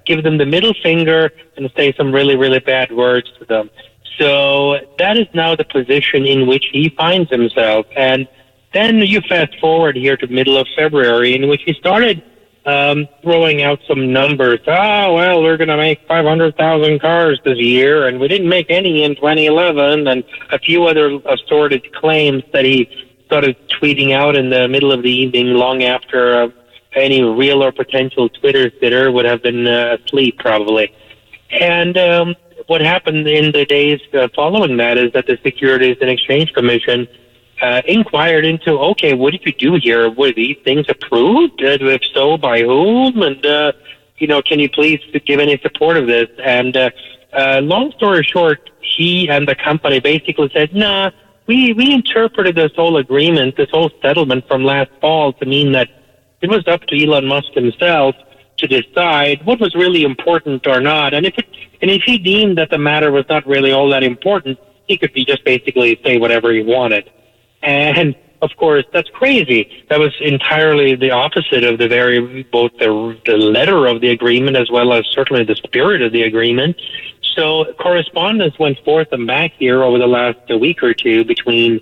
give them the middle finger and say some really, really bad words to them. So that is now the position in which he finds himself. And then you fast forward here to middle of February, in which he started throwing out some numbers. Well, we're going to make 500,000 cars this year, and we didn't make any in 2011, and a few other assorted claims that he started tweeting out in the middle of the evening, long after any real or potential Twitter sitter would have been asleep, probably. And what happened in the days following that is that the Securities and Exchange Commission inquired into, okay, what did you do here? Were these things approved? If so, by whom? And, can you please give any support of this? And long story short, he and the company basically said, nah, we interpreted this whole agreement, this whole settlement from last fall to mean that it was up to Elon Musk himself to decide what was really important or not. And if he deemed that the matter was not really all that important, he could just basically say whatever he wanted. And of course, that's crazy. That was entirely the opposite of both the letter of the agreement as well as certainly the spirit of the agreement. So correspondence went forth and back here over the last week or two between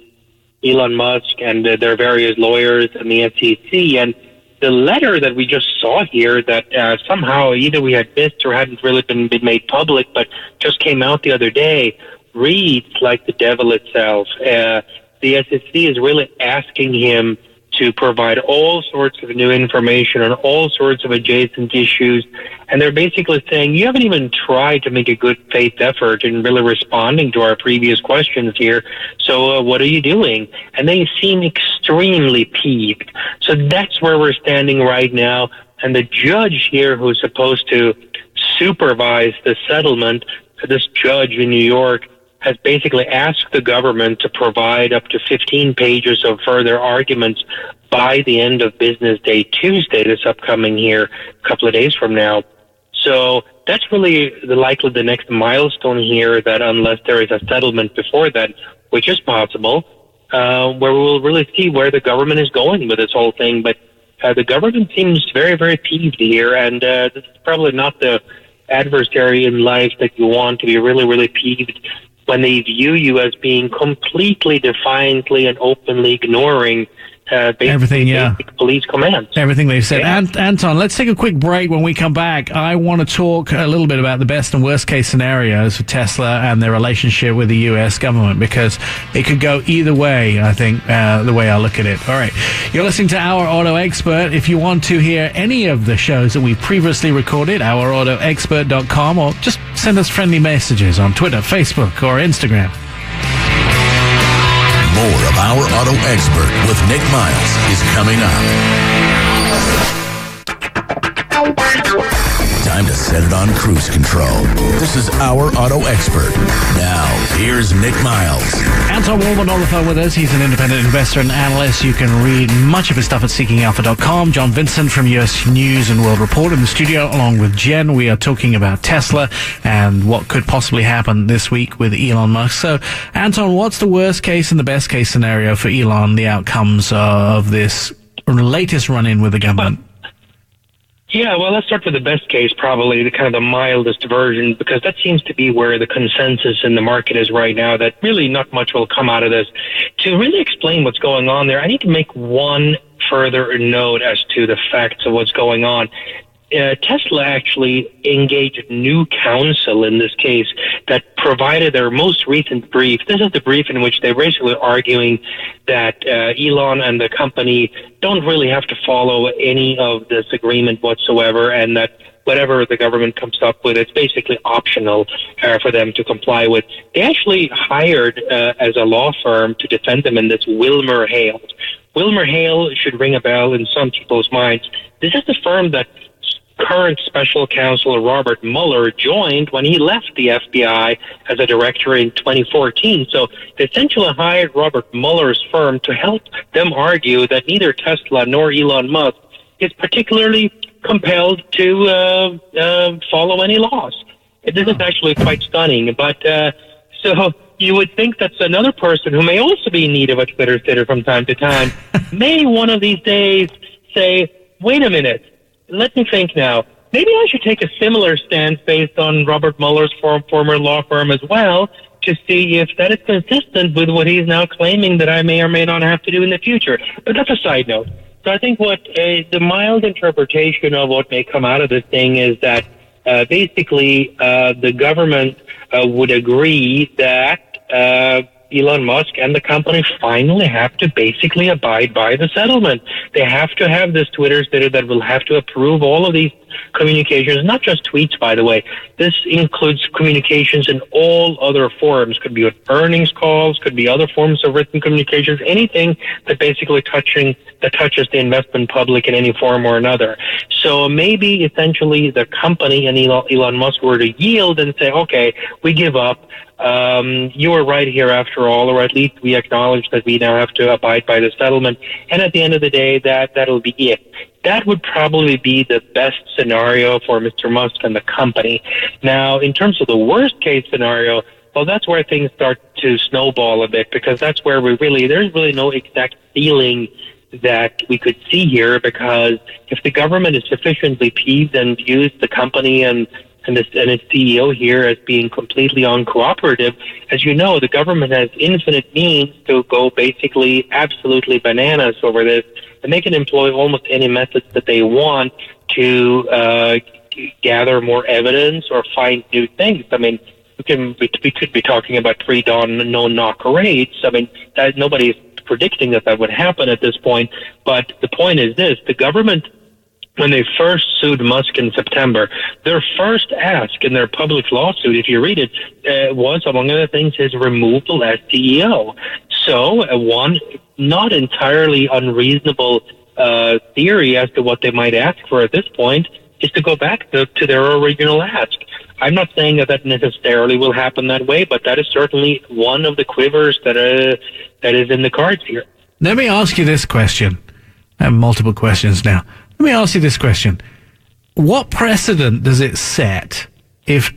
Elon Musk and their various lawyers and the SEC. And the letter that we just saw here that somehow either we had missed or hadn't really been made public, but just came out the other day, reads like the devil itself. The SEC is really asking him to provide all sorts of new information on all sorts of adjacent issues. And they're basically saying, you haven't even tried to make a good faith effort in really responding to our previous questions here. So what are you doing? And they seem extremely peeved. So that's where we're standing right now. And the judge here who's supposed to supervise the settlement, this judge in New York, has basically asked the government to provide up to 15 pages of further arguments by the end of business day Tuesday, this upcoming here, a couple of days from now. So that's really likely the next milestone here, that unless there is a settlement before that, which is possible, where we will really see where the government is going with this whole thing. But the government seems very, very peeved here, and this is probably not the adversary in life that you want to be really, really peeved when they view you as being completely defiantly and openly ignoring everything, basic police commands. Everything they've said. Yeah. Anton, let's take a quick break. When we come back, I want to talk a little bit about the best and worst case scenarios for Tesla and their relationship with the U.S. government, because it could go either way, I think, the way I look at it. All right. You're listening to Our Auto Expert. If you want to hear any of the shows that we've previously recorded, ourautoexpert.com, or just send us friendly messages on Twitter, Facebook, or Instagram. More of Our Auto Expert with Nik Miles is coming up. Time to set it on cruise control. This is our auto expert. Now, here's Nik Miles. Anton Walhman on the phone with us. He's an independent investor and analyst. You can read much of his stuff at seekingalpha.com. John Vincent from US News and World Report in the studio, along with Jen. We are talking about Tesla and what could possibly happen this week with Elon Musk. So, Anton, what's the worst case and the best case scenario for Elon, the outcomes of this latest run-in with the government? Yeah, well, let's start with the best case, probably the kind of the mildest version, because that seems to be where the consensus in the market is right now, that really not much will come out of this. To really explain what's going on there, I need to make one further note as to the facts of what's going on. Tesla actually engaged new counsel in this case that provided their most recent brief. This is the brief in which they're basically arguing that Elon and the company don't really have to follow any of this agreement whatsoever, and that whatever the government comes up with, it's basically optional for them to comply with. They actually hired as a law firm to defend them in this Wilmer Hale. Wilmer Hale should ring a bell in some people's minds. This is the firm that current special counsel Robert Mueller joined when he left the FBI as a director in 2014. So they essentially hired Robert Mueller's firm to help them argue that neither Tesla nor Elon Musk is particularly compelled to follow any laws. This is actually quite stunning. But so you would think that's another person who may also be in need of a Twitter sitter from time to time may one of these days say, wait a minute, let me think now. Maybe I should take a similar stance based on Robert Mueller's former law firm as well, to see if that is consistent with what he's now claiming that I may or may not have to do in the future. But that's a side note. So I think what the mild interpretation of what may come out of this thing is that basically the government would agree that Elon Musk and the company finally have to basically abide by the settlement. They have to have this Twitter sitter that will have to approve all of these communications, not just tweets, by the way. This includes communications in all other forms. Could be earnings calls, could be other forms of written communications, anything that basically touches the investment public in any form or another. So maybe essentially the company and Elon Musk were to yield and say, okay, we give up. You were right here after all, or at least we acknowledge that we now have to abide by the settlement. And at the end of the day, that'll be it. That would probably be the best scenario for Mr. Musk and the company. Now, in terms of the worst case scenario, well, that's where things start to snowball a bit, because that's where there's really no exact ceiling that we could see here, because if the government is sufficiently peeved and views the company and its CEO here as being completely uncooperative, as you know, the government has infinite means to go basically absolutely bananas over this, and they can employ almost any methods that they want to gather more evidence or find new things. I mean, we could be talking about pre-dawn no-knock raids. I mean, nobody's predicting that would happen at this point, but the point is this: the government, when they first sued Musk in September, their first ask in their public lawsuit, if you read it, was, among other things, his removal as CEO. So one not entirely unreasonable theory as to what they might ask for at this point is to go back to their original ask. I'm not saying that necessarily will happen that way, but that is certainly one of the quivers that is in the cards here. Let me ask you this question. I have multiple questions now. Let me ask you this question. What precedent does it set if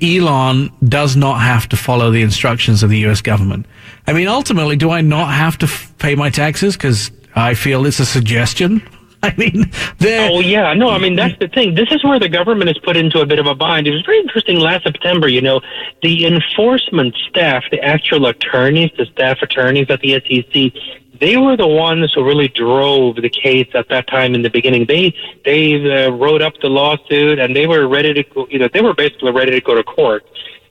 Elon does not have to follow the instructions of the U.S. government? I mean, ultimately, do I not have to pay my taxes because I feel it's a suggestion? I mean, oh, yeah. No, I mean, that's the thing. This is where the government is put into a bit of a bind. It was very interesting last September, the enforcement staff, the actual attorneys, the staff attorneys at the SEC, they were the ones who really drove the case at that time in the beginning. They wrote up the lawsuit, and they were ready to go, they were basically ready to go to court.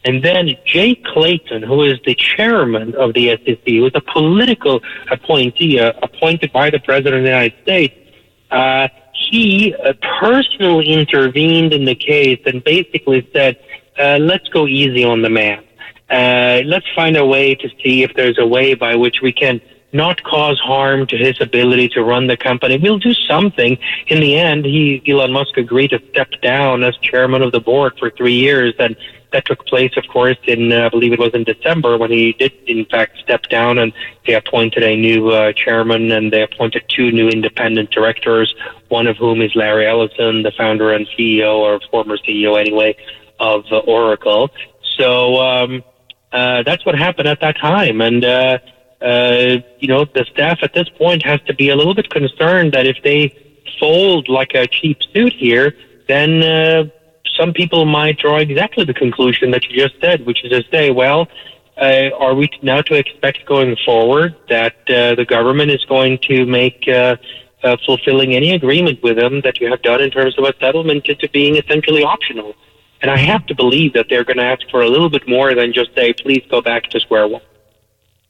And then Jay Clayton, who is the chairman of the SEC, who was a political appointee, appointed by the President of the United States, he personally intervened in the case and basically said, let's go easy on the man. Let's find a way to see if there's a way by which we can not cause harm to his ability to run the company. We'll do something. In the end, Elon Musk agreed to step down as chairman of the board for 3 years, and that took place, of course, in, I believe it was in December, when he did, in fact, step down, and they appointed a new chairman, and they appointed 2 new independent directors, one of whom is Larry Ellison, the founder and CEO, or former CEO anyway, of Oracle. So that's what happened at that time. And, the staff at this point has to be a little bit concerned that if they fold like a cheap suit here, then some people might draw exactly the conclusion that you just said, which is to say, well, are we now to expect going forward that the government is going to make fulfilling any agreement with them that you have done in terms of a settlement into being essentially optional? And I have to believe that they're going to ask for a little bit more than just say, please go back to square one.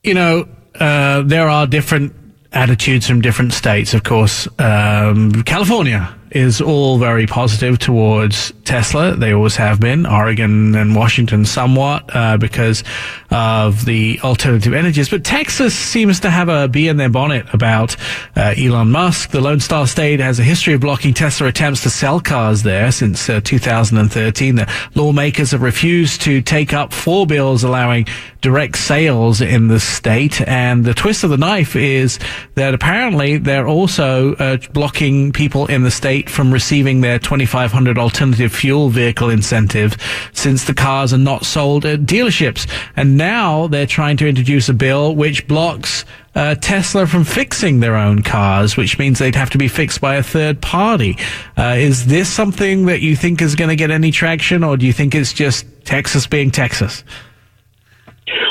There are different attitudes from different states, of course. California is all very positive towards Tesla. They always have been. Oregon and Washington somewhat because of the alternative energies. But Texas seems to have a bee in their bonnet about Elon Musk. The Lone Star State has a history of blocking Tesla attempts to sell cars there since 2013. The lawmakers have refused to take up 4 bills allowing direct sales in the state. And the twist of the knife is that apparently they're also blocking people in the state from receiving their $2,500 alternative fuel vehicle incentive since the cars are not sold at dealerships. And now they're trying to introduce a bill which blocks Tesla from fixing their own cars, which means they'd have to be fixed by a third party. Is this something that you think is going to get any traction, or do you think it's just Texas being Texas?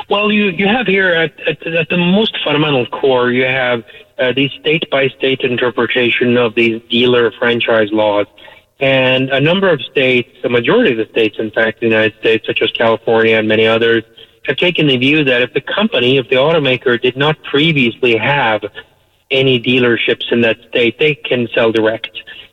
Well, you have here at the most fundamental core, you have the state-by-state interpretation of these dealer franchise laws. And a number of states, the majority of the states, in fact, in the United States, such as California and many others, have taken the view that if the automaker did not previously have any dealerships in that state, they can sell direct.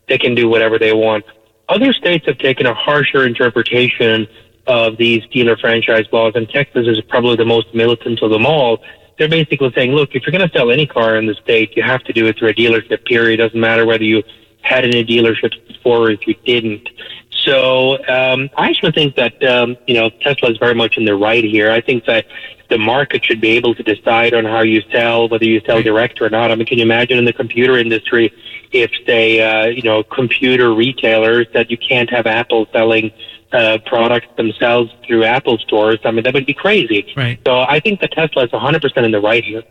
They can do whatever they want. Other states have taken a harsher interpretation of these dealer franchise laws, and Texas is probably the most militant of them all. They're basically saying, look, if you're going to sell any car in the state, you have to do it through a dealership, period. It doesn't matter whether you had any dealerships before or if you didn't. So I actually think that, Tesla is very much in the right here. I think that the market should be able to decide on how you sell, whether you sell direct or not. I mean, can you imagine in the computer industry if, say, computer retailers that you can't have Apple selling products themselves through Apple stores? I mean, that would be crazy. Right. So I think that Tesla is 100% in the right here.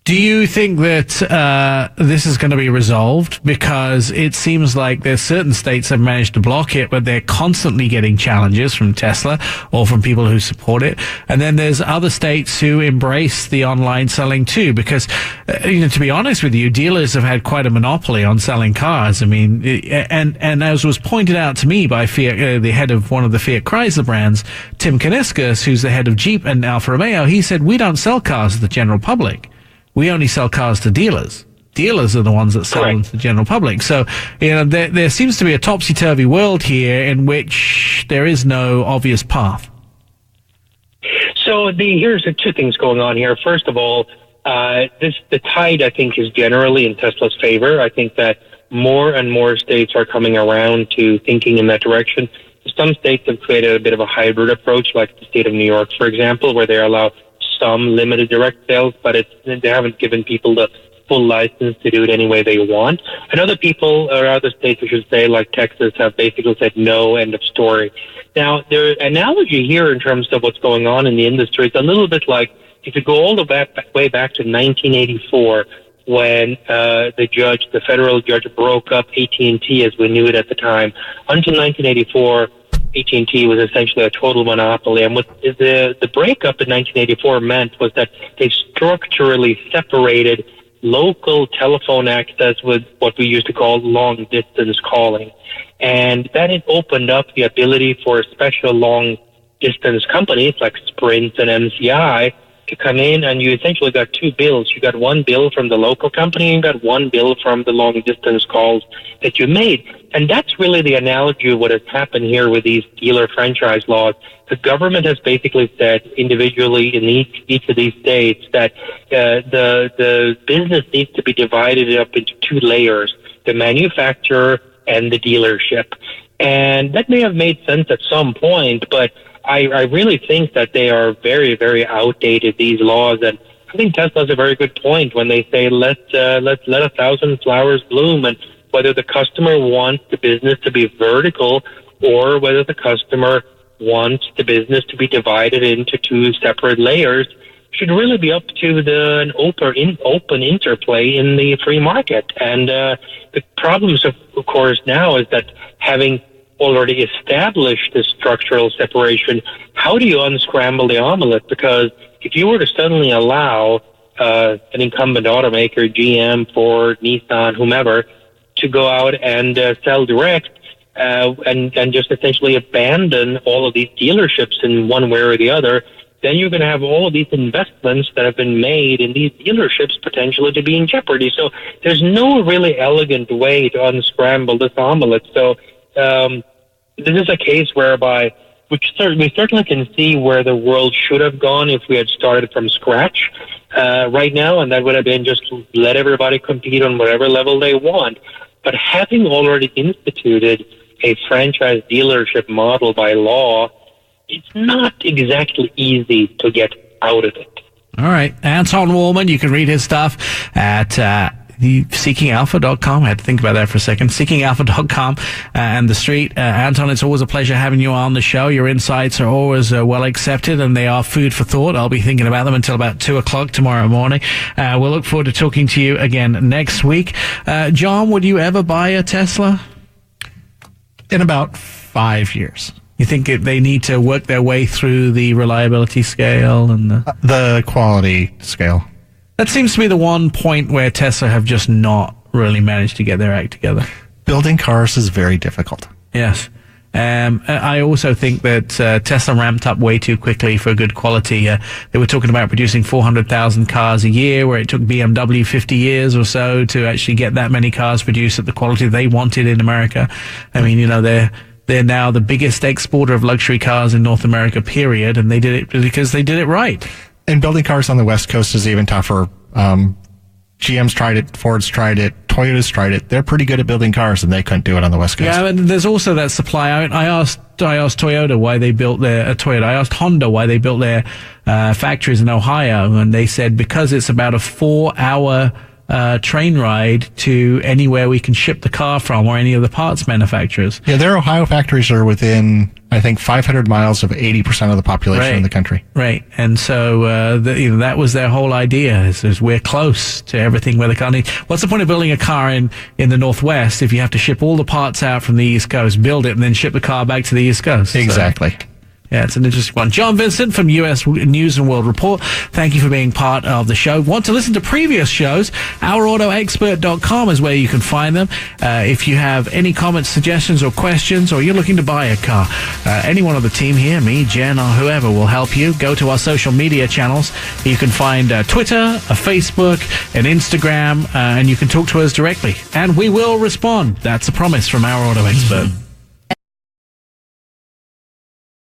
Do you think that this is going to be resolved? Because it seems like there's certain states that have managed to block it, but they're constantly getting challenges from Tesla or from people who support it. And then there's other states who embrace the online selling too. Because, to be honest with you, dealers have had quite a monopoly on selling cars. I mean, and as was pointed out to me by Fiat, the head of one of the Fiat Chrysler brands, Tim Kuniskis, who's the head of Jeep and Alfa Romeo, he said, we don't sell cars to the general public. We only sell cars to dealers. Dealers are the ones that sell them to the general public. So, there seems to be a topsy-turvy world here in which there is no obvious path. So here's the 2 things going on here. First of all, the tide, I think, is generally in Tesla's favor. I think that more and more states are coming around to thinking in that direction. Some states have created a bit of a hybrid approach, like the state of New York, for example, where they allow some limited direct sales, but they haven't given people the full license to do it any way they want. And other people, or other states, I should say, like Texas, have basically said no, end of story. Now, their analogy here in terms of what's going on in the industry is a little bit like, if you go all the way back to 1984, when the federal judge broke up AT&T as we knew it at the time. Until 1984, AT&T was essentially a total monopoly. And what the breakup in 1984 meant was that they structurally separated local telephone access with what we used to call long-distance calling. And that had opened up the ability for special long-distance companies like Sprint and MCI to come in, and you essentially got two bills. You got one bill from the local company, and you got one bill from the long-distance calls that you made. And that's really the analogy of what has happened here with these dealer franchise laws. The government has basically said individually in each of these states that the business needs to be divided up into two layers, the manufacturer and the dealership. And that may have made sense at some point, but I really think that they are very, very outdated, these laws. And I think Tesla's a very good point when they say, let 1,000 flowers bloom, and whether the customer wants the business to be vertical or whether the customer wants the business to be divided into two separate layers should really be up to an open interplay in the free market. And the problems, of course, now is that having already established this structural separation, how do you unscramble the omelet? Because if you were to suddenly allow an incumbent automaker, GM, Ford, Nissan, whomever, to go out and sell direct and just essentially abandon all of these dealerships in one way or the other, then you're going to have all of these investments that have been made in these dealerships potentially to be in jeopardy. So there's no really elegant way to unscramble this omelet. So this is a case whereby we certainly can see where the world should have gone if we had started from scratch right now, and that would have been just let everybody compete on whatever level they want. But having already instituted a franchise dealership model by law, it's not exactly easy to get out of it. All right. Anton Walhman, you can read his stuff at seekingalpha.com. I had to think about that for a second. Seekingalpha.com and The Street. Anton, it's always a pleasure having you on the show. Your insights are always well accepted, and they are food for thought. I'll be thinking about them until about 2 o'clock tomorrow morning. We'll look forward to talking to you again next week. John, would you ever buy a Tesla? In about 5 years. You think they need to work their way through the reliability scale and the quality scale? That seems to be the one point where Tesla have just not really managed to get their act together. Building cars is very difficult. Yes. I also think that Tesla ramped up way too quickly for good quality. They were talking about producing 400,000 cars a year, where it took BMW 50 years or so to actually get that many cars produced at the quality they wanted in America. I mean, you know, they're now the biggest exporter of luxury cars in North America, period, and they did it because they did it right. And building cars on the West Coast is even tougher. GM's tried it, Ford's tried it, Toyota's tried it. They're pretty good at building cars, and they couldn't do it on the West Coast. Yeah, and there's also that supply. I asked Toyota why they built their Toyota. I asked Honda why they built their factories in Ohio, and they said because it's about a 4-hour train ride to anywhere we can ship the car from, or any of the parts manufacturers. Yeah, their Ohio factories are within, I think, 500 miles of 80% of the population in the country. Right. And so that was their whole idea, is we're close to everything where the car needs. What's the point of building a car in the Northwest if you have to ship all the parts out from the East Coast, build it, and then ship the car back to the East Coast? Exactly. So, yeah, it's an interesting one. John Vincent from US News and World Report, thank you for being part of the show. Want to listen to previous shows? OurAutoExpert.com is where you can find them. If you have any comments, suggestions, or questions, or you're looking to buy a car, anyone on the team here, me, Jen, or whoever, will help you. Go to our social media channels. You can find Twitter, a Facebook, an Instagram, and you can talk to us directly. And we will respond. That's a promise from Our Auto Expert.